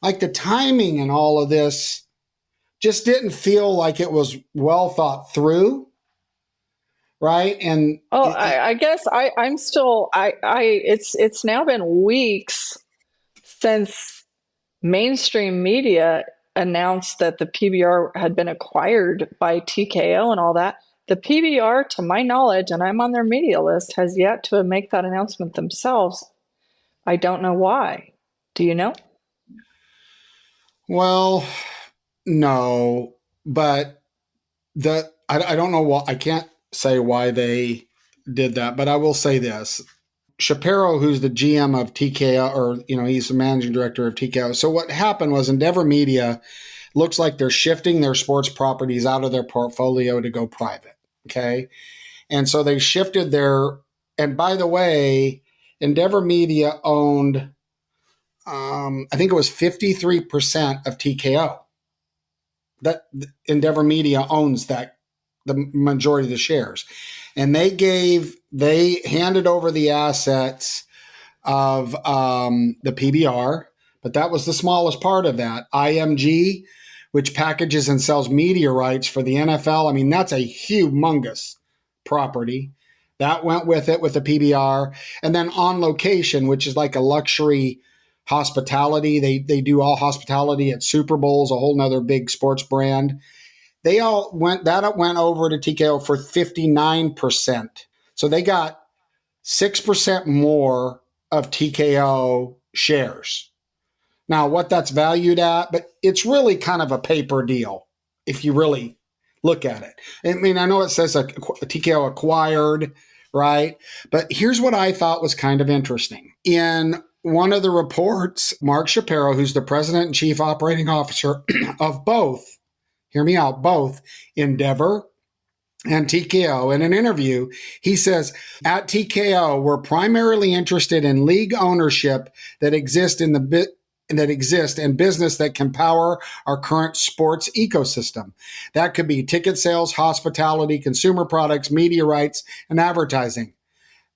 like the timing and all of this just didn't feel like it was well thought through. Right. And I guess I'm still, it's now been weeks since mainstream media announced that the PBR had been acquired by TKO and all that. The PBR, to my knowledge, and I'm on their media list, has yet to make that announcement themselves. I don't know why. Do you know? Well, no, but I don't know why. I can't say why they did that, but I will say this. Shapiro, who's the GM of TKO, or, you know, he's the managing director of TKO. So what happened was Endeavor Media looks like they're shifting their sports properties out of their portfolio to go private. Okay. And so they shifted and by the way, Endeavor Media owned, I think it was 53% of TKO. That Endeavor Media owns the majority of the shares. And they handed over the assets of the PBR, but that was the smallest part of that. IMG, which packages and sells media rights for the NFL. I mean, that's a humongous property. That went with it with the PBR. And then On Location, which is like a luxury hospitality. They do all hospitality at Super Bowls, a whole nother big sports brand. That went over to TKO for 59%. So they got 6% more of TKO shares. Now, what that's valued at, but it's really kind of a paper deal if you really look at it. I mean, I know it says a TKO acquired, right? But here's what I thought was kind of interesting. In one of the reports, Mark Shapiro, who's the president and chief operating officer of both hear me out, both Endeavor and TKO. In an interview, he says, at TKO, we're primarily interested in league ownership that exist in and business that can power our current sports ecosystem. That could be ticket sales, hospitality, consumer products, media rights, and advertising.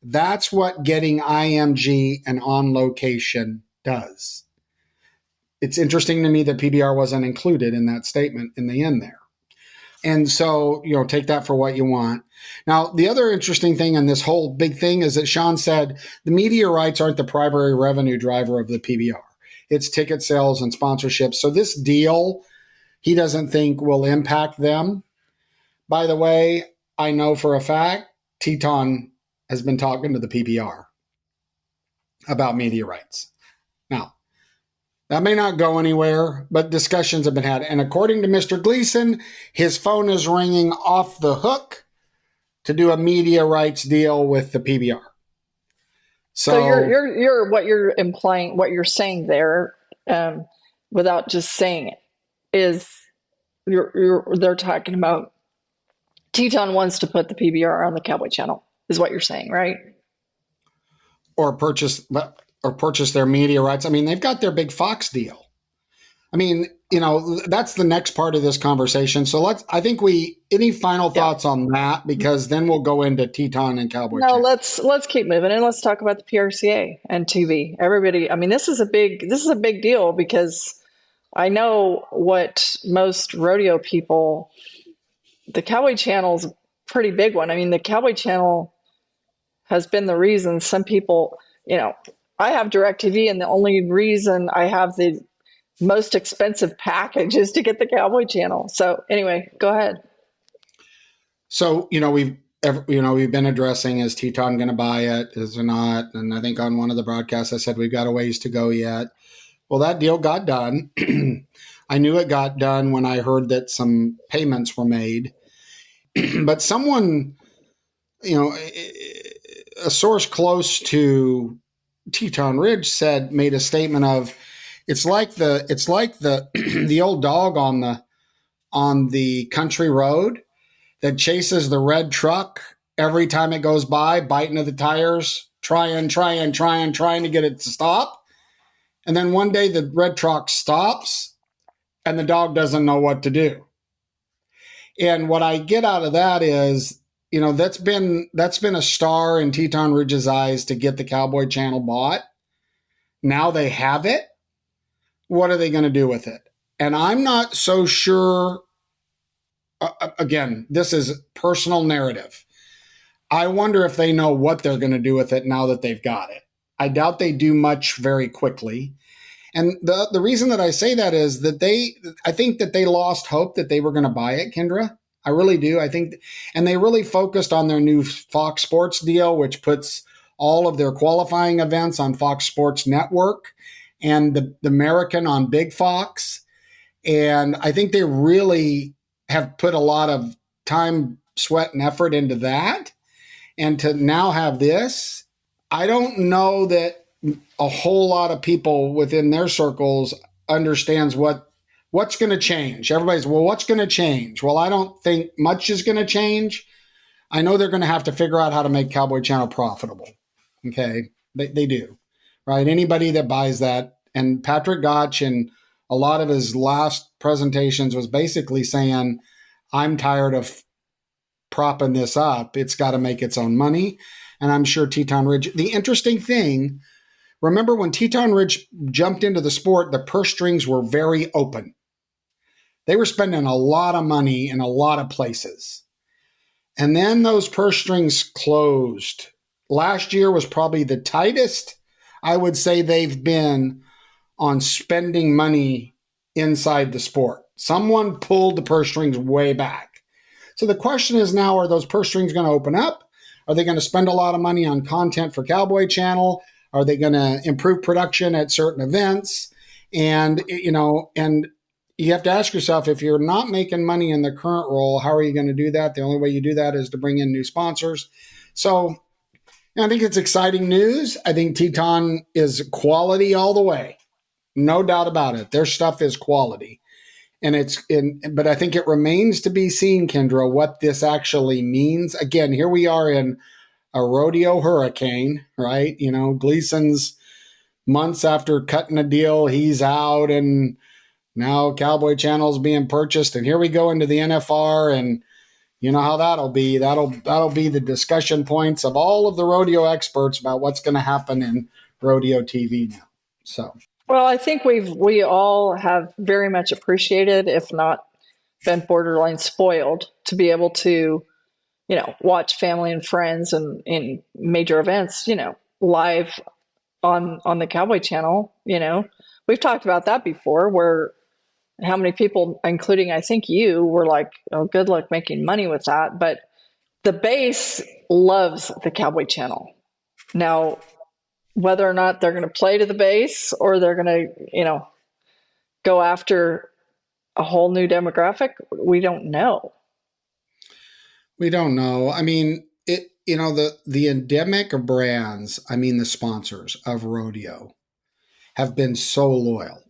That's what getting IMG and On Location does. It's interesting to me that PBR wasn't included in that statement in the end there. And so, take that for what you want. Now, the other interesting thing in this whole big thing is that Sean said the media rights aren't the primary revenue driver of the PBR. It's ticket sales and sponsorships. So this deal, he doesn't think will impact them. By the way, I know for a fact, Teton has been talking to the PBR about media rights. Now, that may not go anywhere, but discussions have been had. And according to Mr. Gleason, his phone is ringing off the hook to do a media rights deal with the PBR. So you're what you're implying, what you're saying there, without just saying it, is they're talking about Teton wants to put the PBR on the Cowboy Channel, is what you're saying, right? Or purchase their media rights. I mean, they've got their big Fox deal. I mean, that's the next part of this conversation. So any final thoughts on that? Because then we'll go into Teton and Cowboy. No, let's keep moving and let's talk about the PRCA and TV. Everybody, I mean, this is a big deal because I know what most rodeo people, the Cowboy Channel's a pretty big one. I mean, the Cowboy Channel has been the reason some people, I have DirecTV, and the only reason I have the most expensive package is to get the Cowboy Channel. So anyway, go ahead. So, we've been addressing, is Teton going to buy it? Is it not? And I think on one of the broadcasts, I said, we've got a ways to go yet. Well, that deal got done. I knew it got done when I heard that some payments were made, but someone, a source close to Teton Ridge made a statement of, it's like the the old dog on the country road that chases the red truck every time it goes by, biting at the tires, trying to get it to stop. And then one day the red truck stops and the dog doesn't know what to do. And what I get out of that is, that's been a star in Teton Ridge's eyes to get the Cowboy Channel bought. Now they have it. What are they going to do with it? And I'm not so sure. Again, this is personal narrative. I wonder if they know what they're going to do with it now that they've got it. I doubt they do much very quickly. And the reason that I say that is that I think that they lost hope that they were going to buy it, Kendra. I really do. I think, and they really focused on their new Fox Sports deal, which puts all of their qualifying events on Fox Sports Network and the American on Big Fox. And I think they really have put a lot of time, sweat, and effort into that. And to now have this, I don't know that a whole lot of people within their circles understands what's going to change. Everybody's, well, what's going to change? Well, I don't think much is going to change. I know they're going to have to figure out how to make Cowboy Channel profitable. Okay. They do, right? Anybody that buys that, and Patrick Gotch in a lot of his last presentations was basically saying, I'm tired of propping this up. It's got to make its own money. And I'm sure Teton Ridge, the interesting thing, remember when Teton Ridge jumped into the sport, the purse strings were very open. They were spending a lot of money in a lot of places. And then those purse strings closed. Last year was probably the tightest I would say they've been on spending money inside the sport. Someone pulled the purse strings way back. So the question is now, are those purse strings going to open up? Are they going to spend a lot of money on content for Cowboy Channel? Are they going to improve production at certain events? And, and you have to ask yourself, if you're not making money in the current role, how are you going to do that? The only way you do that is to bring in new sponsors. So I think it's exciting news. I think Teton is quality all the way. No doubt about it. Their stuff is quality. And but I think it remains to be seen, Kendra, what this actually means. Again, here we are in a rodeo hurricane, right? Gleason's months after cutting a deal, he's out, and now Cowboy Channel's being purchased, and here we go into the NFR, and you know how that'll be. That'll be the discussion points of all of the rodeo experts about what's going to happen in rodeo TV now. So, well, I think we all have very much appreciated, if not been borderline spoiled, to be able to, watch family and friends and in major events, live on the Cowboy Channel. We've talked about that before, where how many people, including I think you, were like, oh, good luck making money with that. But the base loves the Cowboy Channel. Now, whether or not they're going to play to the base or they're going to, go after a whole new demographic, we don't know. We don't know. I mean, the endemic brands, the sponsors of rodeo have been so loyal,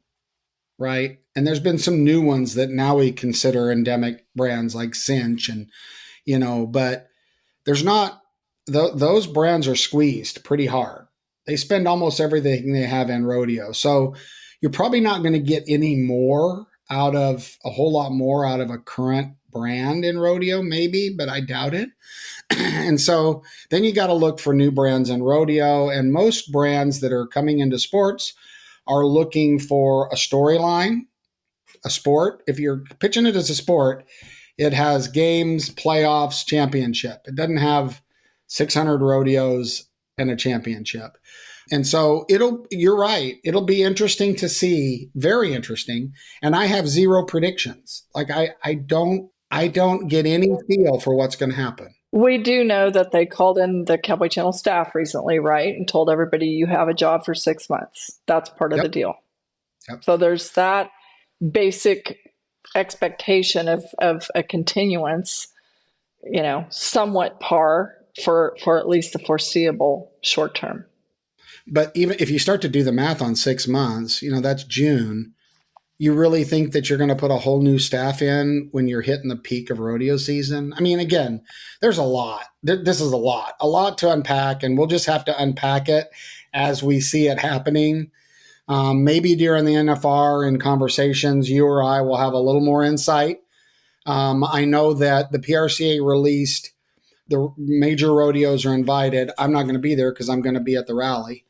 right? And there's been some new ones that now we consider endemic brands like Cinch and, but there's not, those brands are squeezed pretty hard. They spend almost everything they have in rodeo. So you're probably not going to get a whole lot more out of a current brand in rodeo, maybe, but I doubt it. And so then you got to look for new brands in rodeo. And most brands that are coming into sports are looking for a storyline, a sport. If you're pitching it as a sport, it has games, playoffs, championship. It doesn't have 600 rodeos and a championship. And so you're right. It'll be interesting to see, very interesting. And I have zero predictions. Like I don't get any feel for what's going to happen. We do know that they called in the Cowboy Channel staff recently, right? And told everybody you have a job for 6 months. That's part of the deal. Yep. So there's that basic expectation of a continuance, somewhat par for at least the foreseeable short term. But even if you start to do the math on 6 months, that's June. You really think that you're going to put a whole new staff in when you're hitting the peak of rodeo season? I mean, again, there's a lot. This is a lot to unpack, and we'll just have to unpack it as we see it happening. Maybe during the NFR in conversations, you or I will have a little more insight. I know that the PRCA released the major rodeos are invited. I'm not going to be there because I'm going to be at the rally.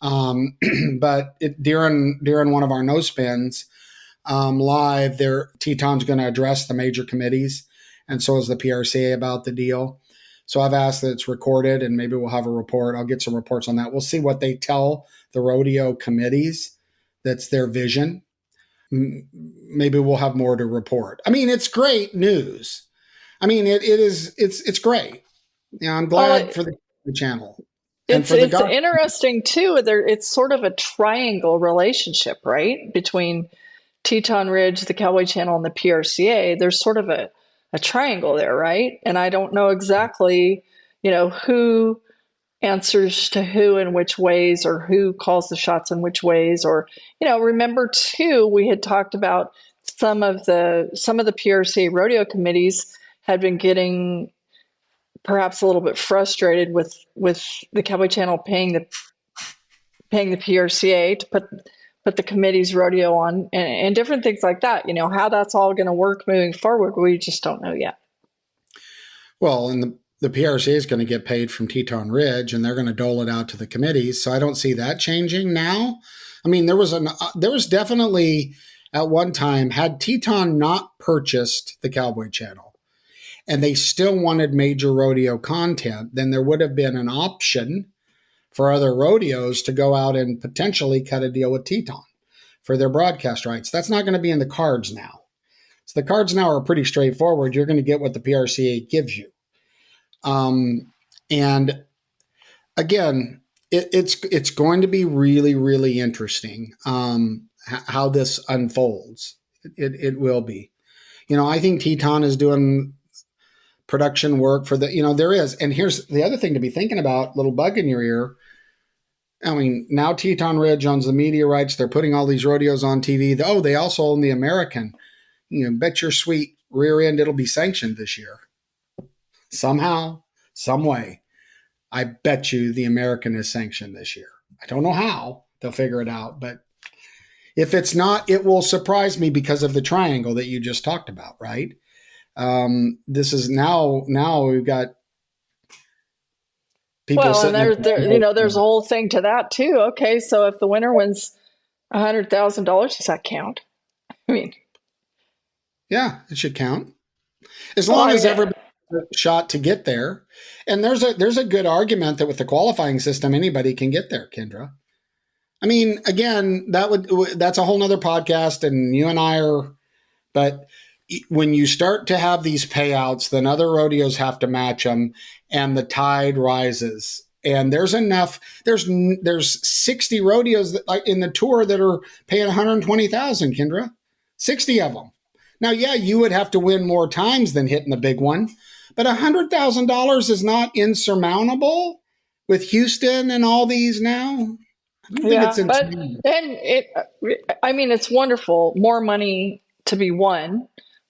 But during one of our no spins live, Teton's going to address the major committees, and so is the PRCA about the deal. So I've asked that it's recorded, and maybe we'll have a report. I'll get some reports on that. We'll see what they tell the rodeo committees. That's their vision. Maybe we'll have more to report. I mean, it's great news. I mean, it's great. I'm glad for the channel. It's interesting too. It's sort of a triangle relationship, right? Between Teton Ridge, the Cowboy Channel, and the PRCA. There's sort of a triangle there, right? And I don't know exactly, who answers to who in which ways, or who calls the shots in which ways, or, remember too, we had talked about some of the PRCA rodeo committees had been getting perhaps a little bit frustrated with the Cowboy Channel paying the PRCA to put the committee's rodeo on, and different things like that. How that's all going to work moving forward, we just don't know yet. Well, and the PRCA is going to get paid from Teton Ridge, and they're going to dole it out to the committees. So I don't see that changing now. I mean, there was definitely at one time, had Teton not purchased the Cowboy Channel and they still wanted major rodeo content, then there would have been an option for other rodeos to go out and potentially cut a deal with Teton for their broadcast rights. That's not going to be in the cards now. So the cards now are pretty straightforward. You're going to get what the PRCA gives you. And again, it's going to be really, really interesting how this unfolds. It will be. I think Teton is doing production work for there is. And here's the other thing to be thinking about, little bug in your ear. I mean, now Teton Ridge owns the media rights. They're putting all these rodeos on TV. Oh, they also own the American. bet your sweet rear end it'll be sanctioned this year. Somehow, some way. I bet you the American is sanctioned this year. I don't know how. They'll figure it out. But if it's not, it will surprise me because of the triangle that you just talked about, right? This is now we've got people well, and sitting there's a whole thing to that too. Okay, so if the winner wins $100,000, does that count? I mean, yeah, it should count. As long as everybody has a shot to get there. And there's a good argument that with the qualifying system, anybody can get there, Kendra. I mean, again, that's a whole nother podcast, and you and I but when you start to have these payouts, then other rodeos have to match them, and the tide rises. And there's 60 rodeos in the tour that are paying $120,000, Kendra. 60 of them. Now, yeah, you would have to win more times than hitting the big one, but $100,000 is not insurmountable with Houston and all these now. I don't think it's insane. It's wonderful. More money to be won.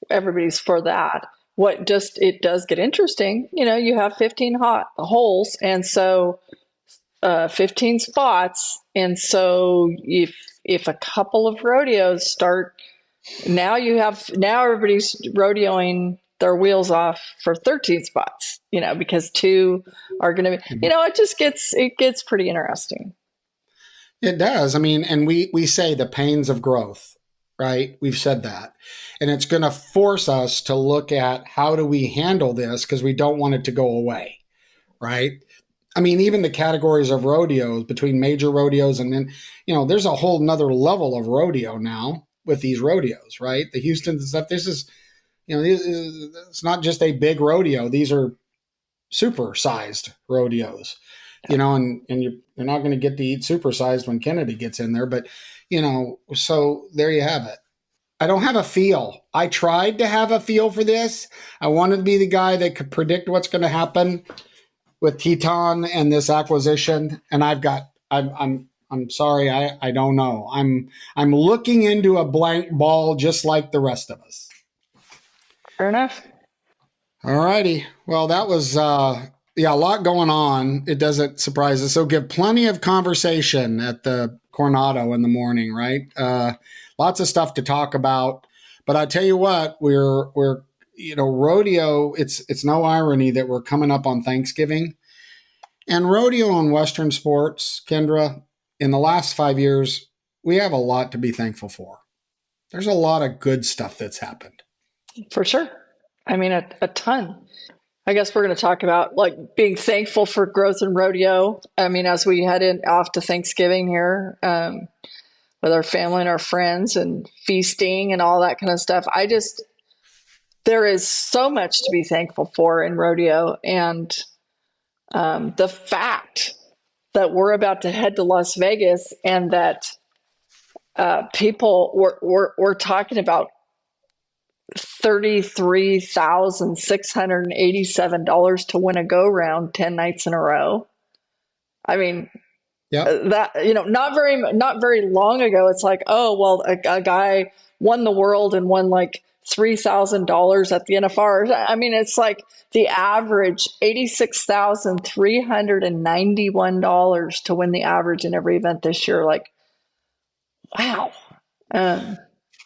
Everybody's for that. It does get interesting. You have 15 holes, and so 15 spots. And so if a couple of rodeos start, now everybody's rodeoing their wheels off for 13 spots, because two are going to be, it gets pretty interesting. It does. I mean, and we say the pains of growth, right? We've said that. And it's going to force us to look at how do we handle this, because we don't want it to go away, right? I mean, even the categories of rodeos between major rodeos and then, there's a whole nother level of rodeo now with these rodeos, right? The Houston stuff, this is, it's not just a big rodeo. These are super-sized rodeos, and you're not going to get to eat supersized when Kennedy gets in there. But, so there you have it. I don't have a feel. I tried to have a feel for this. I wanted to be the guy that could predict what's going to happen with Teton and this acquisition. And I'm sorry, I don't know. I'm looking into a blank ball just like the rest of us. Fair enough. All righty. Well, that was a lot going on. It doesn't surprise us. So give plenty of conversation at the Coronado in the morning, right? Lots of stuff to talk about. But I tell you what, we're rodeo, it's no irony that we're coming up on Thanksgiving. And rodeo and Western sports, Kendra, in the last 5 years, we have a lot to be thankful for. There's a lot of good stuff that's happened. For sure. I mean, a ton. I guess we're going to talk about being thankful for growth in rodeo. I mean, as we head off to Thanksgiving here with our family and our friends and feasting and all that kind of stuff. There is so much to be thankful for in rodeo. And the fact that we're about to head to Las Vegas and that people we're talking about $33,687 to win a go round 10 nights in a row. I mean, that, not very long ago, it's like, oh, well, a guy won the world and won $3,000 at the NFR. I mean, it's like the average $86,391 to win the average in every event this year. Wow.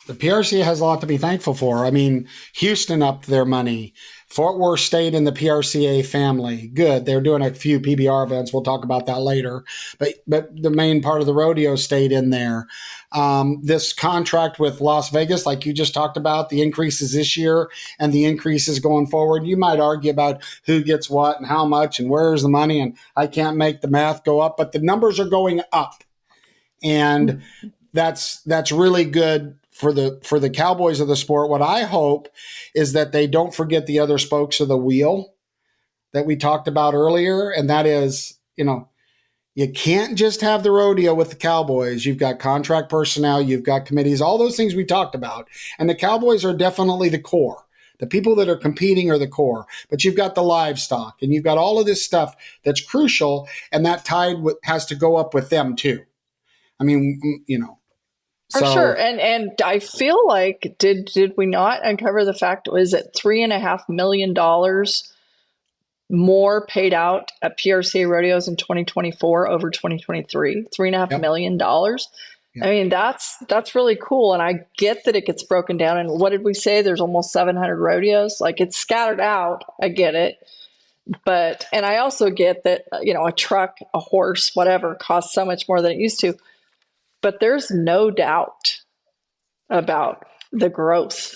The PRCA has a lot to be thankful for. I mean, Houston upped their money. Fort Worth stayed in the PRCA family. Good. They're doing a few PBR events. We'll talk about that later. But the main part of the rodeo stayed in there. This contract with Las Vegas, like you just talked about, the increases this year and the increases going forward. You might argue about who gets what and how much and where's the money. And I can't make the math go up, but the numbers are going up. And that's really good for the cowboys of the sport. What I hope is that they don't forget the other spokes of the wheel that we talked about earlier. And that is, you can't just have the rodeo with the cowboys. You've got contract personnel, you've got committees, all those things we talked about. And the cowboys are definitely the core. The people that are competing are the core, but you've got the livestock and you've got all of this stuff that's crucial. And that tide has to go up with them too. I mean, For sure. And I feel like did we not uncover the fact, was it $3.5 million more paid out at PRCA rodeos in 2024 over 2023? $3.5 million. Yep. I mean, that's really cool. And I get that it gets broken down. And what did we say? There's almost 700 rodeos. Like, it's scattered out. I get it. But, and I also get that, a truck, a horse, whatever costs so much more than it used to. But there's no doubt about the growth.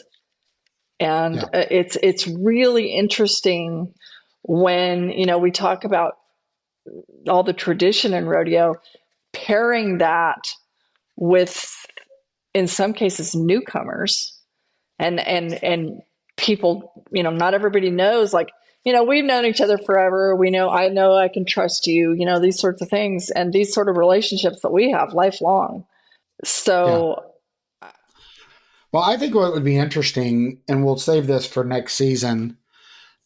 And it's really interesting when, we talk about all the tradition in rodeo, pairing that with, in some cases, newcomers and people, not everybody knows, like, we've known each other forever. I know I can trust you, these sorts of things, and these sort of relationships that we have lifelong. So, well, I think what would be interesting, and we'll save this for next season,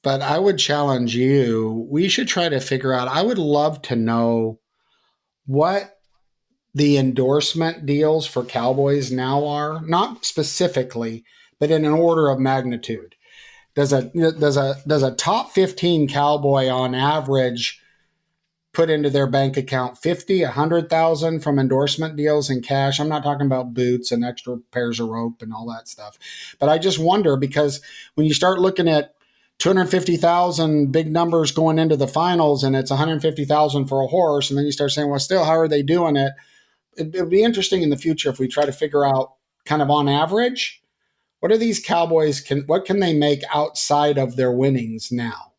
but I would challenge you. We should try to figure out, I would love to know what the endorsement deals for cowboys now are, not specifically, but in an order of magnitude. Does a top 15 cowboy on average put into their bank account 50, 100,000 from endorsement deals in cash? I'm not talking about boots and extra pairs of rope and all that stuff. But I just wonder, because when you start looking at 250,000 big numbers going into the finals, and it's 150,000 for a horse, and then you start saying, well, still, how are they doing it? It would be interesting in the future if we try to figure out, kind of on average, what are these cowboys, what can they make outside of their winnings now?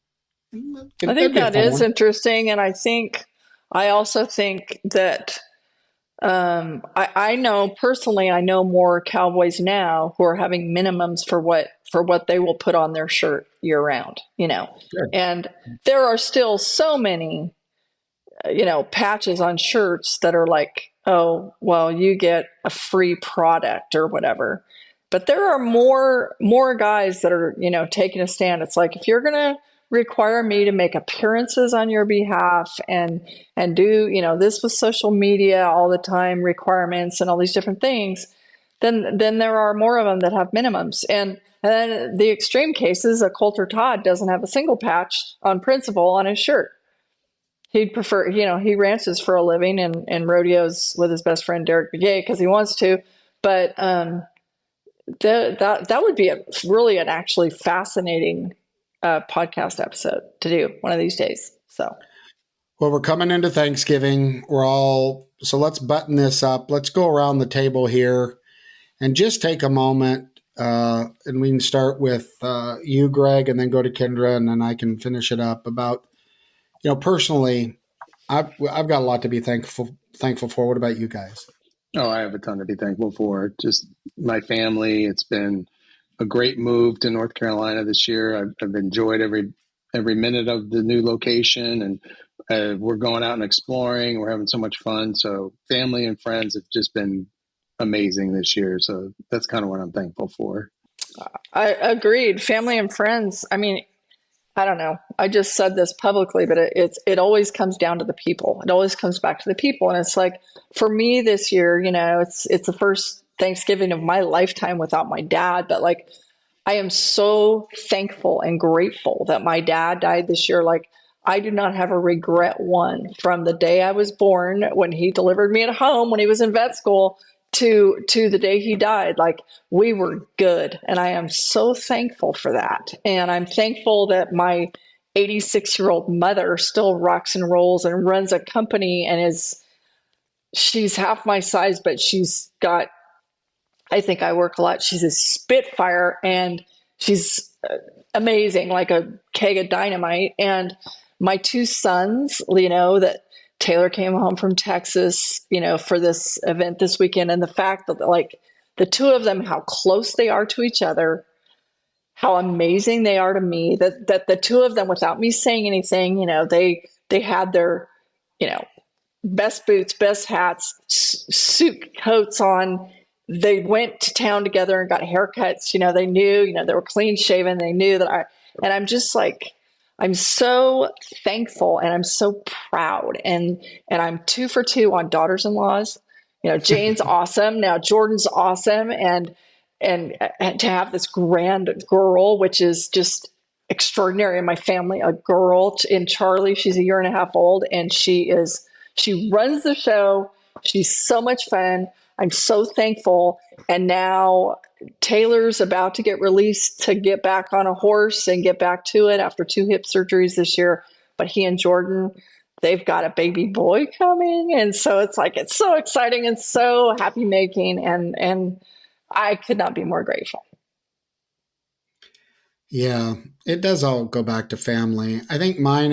I think that is interesting. And I also think that I know personally, I know more cowboys now who are having minimums for what they will put on their shirt year round, Sure. And there are still so many, patches on shirts that are like, oh, well, you get a free product or whatever. But there are more guys that are, taking a stand. It's like, if you're going to require me to make appearances on your behalf and do, this with social media all the time, requirements and all these different things, then there are more of them that have minimums. And then the extreme cases, a Coulter Todd doesn't have a single patch on principle on his shirt. He'd prefer, he ranches for a living and rodeos with his best friend Derek Begay because he wants to. But that would be really an actually fascinating podcast episode to do one of these days. So, well, we're coming into Thanksgiving. So let's button this up. Let's go around the table here and just take a moment. And we can start with you, Greg, and then go to Kendra, and then I can finish it up about, personally, I've got a lot to be thankful for. What about you guys? Oh, I have a ton to be thankful for. Just my family. It's been a great move to North Carolina this year. I've enjoyed every minute of the new location, and we're going out and exploring. We're having so much fun. So family and friends have just been amazing this year. So that's kind of what I'm thankful for. I agreed. Family and friends. I mean, I don't know. I just said this publicly, but it always comes down to the people. It always comes back to the people. And it's like, for me this year, it's the first Thanksgiving of my lifetime without my dad. But like, I am so thankful and grateful that my dad died this year. Like, I do not have a regret one from the day I was born, when he delivered me at home, when he was in vet school, to the day he died. Like, we were good. And I am so thankful for that. And I'm thankful that my 86-year-old mother still rocks and rolls and runs a company, and she's half my size, but she's got, I think I work a lot. She's a spitfire, and she's amazing, like a keg of dynamite. And my two sons, that Taylor came home from Texas, for this event this weekend. And the fact that, like, the two of them, how close they are to each other, how amazing they are to me, that the two of them, without me saying anything, they had their, best boots, best hats, suit coats on. They went to town together and got haircuts. They knew, they were clean shaven. They knew that and I'm just like, I'm so thankful and I'm so proud. And I'm 2 for 2 on daughters-in-laws. Jane's awesome. Now Jordan's awesome. And to have this grand girl, which is just extraordinary in my family, a girl in Charlie, she's a year and a half old, and she runs the show. She's so much fun. I'm so thankful. And now Taylor's about to get released to get back on a horse and get back to it after 2 hip surgeries this year. But he and Jordan, they've got a baby boy coming. And so it's so exciting and so happy making. And I could not be more grateful. Yeah, it does all go back to family. I think mine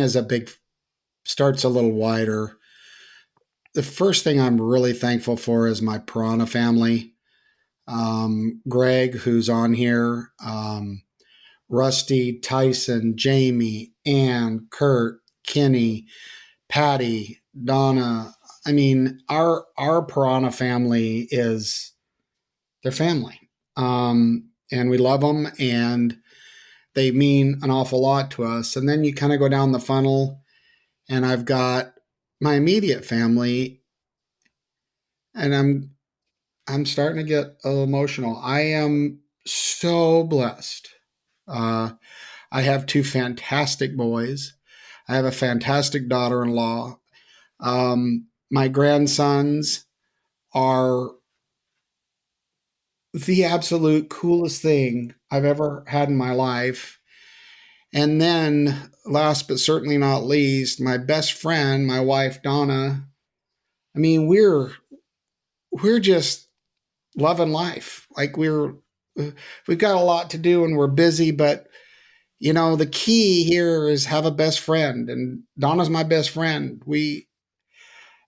starts a little wider. The first thing I'm really thankful for is my Piranha family. Greg, who's on here, Rusty, Tyson, Jamie, Ann, Kurt, Kenny, Patty, Donna. I mean, our Piranha family they're family. And we love them, and they mean an awful lot to us. And then you kind of go down the funnel, and I've got my immediate family, and I'm starting to get a little emotional. I am so blessed. I have 2 fantastic boys. I have a fantastic daughter-in-law. My grandsons are the absolute coolest thing I've ever had in my life. And then, last but certainly not least, my best friend, my wife, Donna. I mean, we're just loving life. Like we've got a lot to do and we're busy, but the key here is have a best friend, and Donna's my best friend.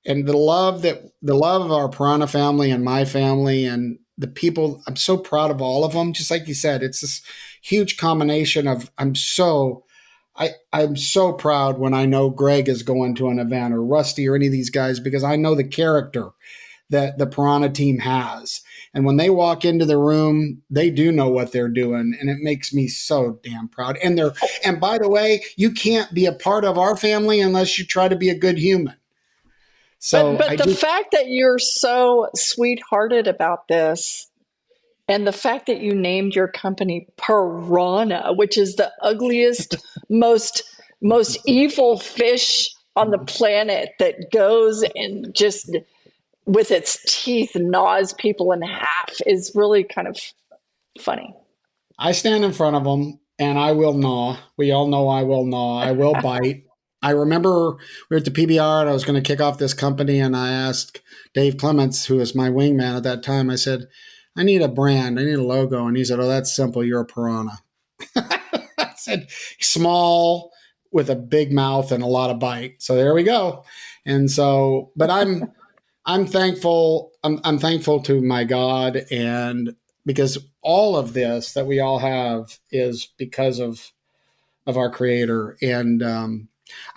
And the love of our Piranha family and my family and the people, I'm so proud of all of them. Just like you said, it's this huge combination of, I'm so proud when I know Greg is going to an event, or Rusty, or any of these guys, because I know the character that the Piranha team has. And when they walk into the room, they do know what they're doing. And it makes me so damn proud. And by the way, you can't be a part of our family unless you try to be a good human. So but the fact that you're so sweethearted about this, and the fact that you named your company Piranha, which is the ugliest, most evil fish on the planet, that goes and just with its teeth gnaws people in half, is really kind of funny. I stand in front of them and I will gnaw. We all know I will gnaw. I will bite. I remember we were at the PBR and I was going to kick off this company, and I asked Dave Clements, who was my wingman at that time, I said, I need a brand. I need a logo. And he said, oh, that's simple. You're a Piranha. I said, small with a big mouth and a lot of bite. So there we go. And so, but I'm thankful. I'm thankful to my God, and because all of this that we all have is because of our Creator. And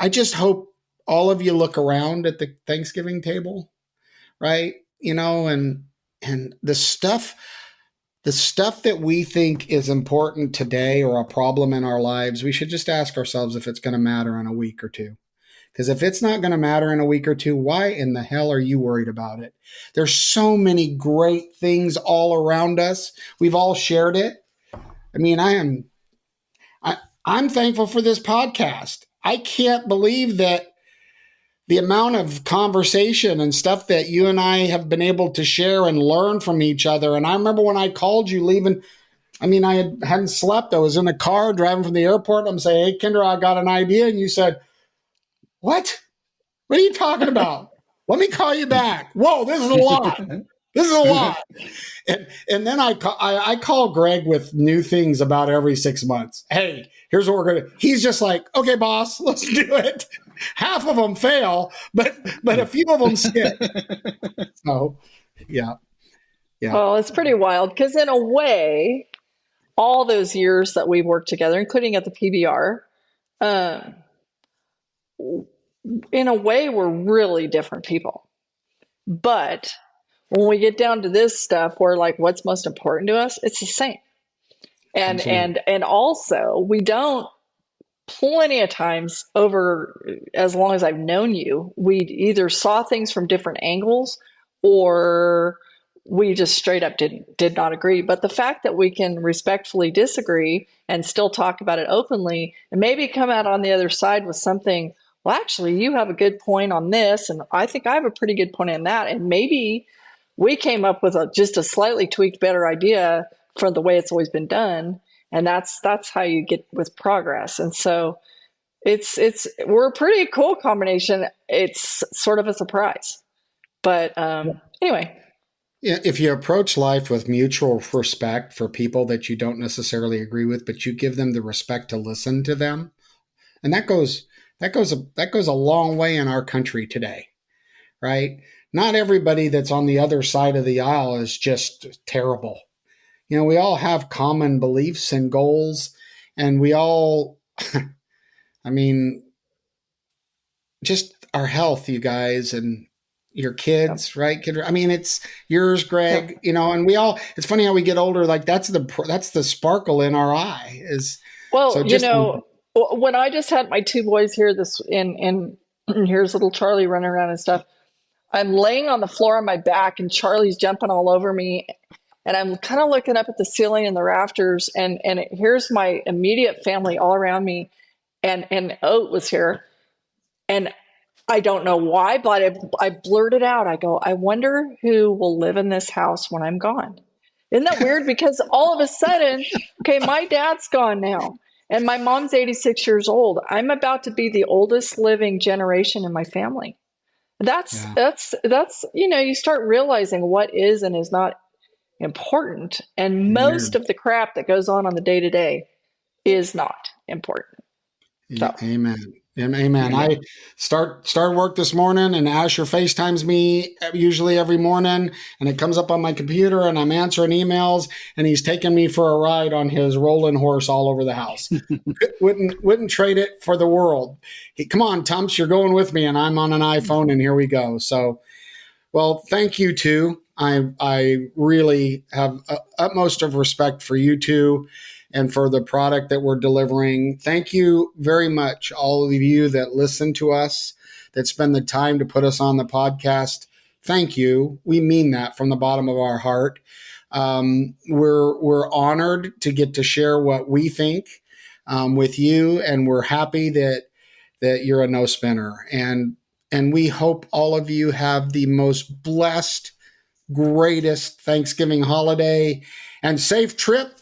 I just hope all of you look around at the Thanksgiving table, right? And the stuff that we think is important today, or a problem in our lives, we should just ask ourselves if it's going to matter in a week or two. Because if it's not going to matter in a week or two, why in the hell are you worried about it? There's so many great things all around us. We've all shared it. I mean, I'm thankful for this podcast. I can't believe that the amount of conversation and stuff that you and I have been able to share and learn from each other. And I remember when I called you leaving, I mean, I hadn't slept. I was in a car driving from the airport. I'm saying, hey, Kendra, I got an idea. And you said, what? What are you talking about? Let me call you back. Whoa, this is a lot. This is a lot. And then I call Greg with new things about every 6 months. Hey, here's what we're going to, he's just like, okay, boss, let's do it. Half of them fail, but a few of them stick. So, yeah. Well, it's pretty wild, because in a way, all those years that we worked together, including at the PBR, in a way, we're really different people. But when we get down to this stuff, we're like, what's most important to us? It's the same. And also, we don't, plenty of times over as long as I've known you, we either saw things from different angles, or we just straight up did not agree. But the fact that we can respectfully disagree and still talk about it openly and maybe come out on the other side with something, well, actually, you have a good point on this, and I think I have a pretty good point on that. And maybe we came up with just a slightly tweaked, better idea for the way it's always been done. And that's how you get with progress. And so we're a pretty cool combination. It's sort of a surprise. But anyway. If you approach life with mutual respect for people that you don't necessarily agree with, but you give them the respect to listen to them, and that goes a long way in our country today, right? Not everybody that's on the other side of the aisle is just terrible. We all have common beliefs and goals, and we all, just our health, you guys, and your kids, right? It's yours, Greg, and we all, it's funny how we get older, like that's the sparkle in our eye is. Well, so when I just had my two boys here, and here's little Charlie running around and stuff, I'm laying on the floor on my back and Charlie's jumping all over me. And I'm kind of looking up at the ceiling and the rafters, and here's my immediate family all around me. And Oat was here. And I don't know why, but I blurted out, I go, I wonder who will live in this house when I'm gone. Isn't that weird? Because all of a sudden, okay, my dad's gone now, and my mom's 86 years old. I'm about to be the oldest living generation in my family. That's you start realizing what is and is not important. And most of the crap that goes on the day-to-day is not important. So. Amen. I start work this morning, and Asher FaceTimes me usually every morning, and it comes up on my computer, and I'm answering emails, and he's taking me for a ride on his rolling horse all over the house. wouldn't trade it for the world. Come on, Tumps, you're going with me, and I'm on an iPhone, and here we go. So, well, thank you two. I really have utmost of respect for you two and for the product that we're delivering. Thank you very much, all of you that listen to us, that spend the time to put us on the podcast. Thank you. We mean that from the bottom of our heart. We're honored to get to share what we think with you, and we're happy that you're a no spinner. And we hope all of you have the most blessed, greatest Thanksgiving holiday and safe trip.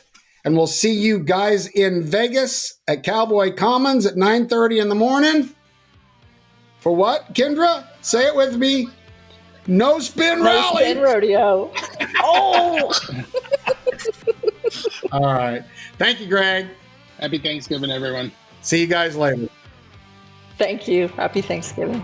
And we'll see you guys in Vegas at Cowboy Commons at 9:30 in the morning. For what, Kendra? Say it with me. No Spin Rally. No Spin Rodeo. Oh! All right. Thank you, Greg. Happy Thanksgiving, everyone. See you guys later. Thank you. Happy Thanksgiving.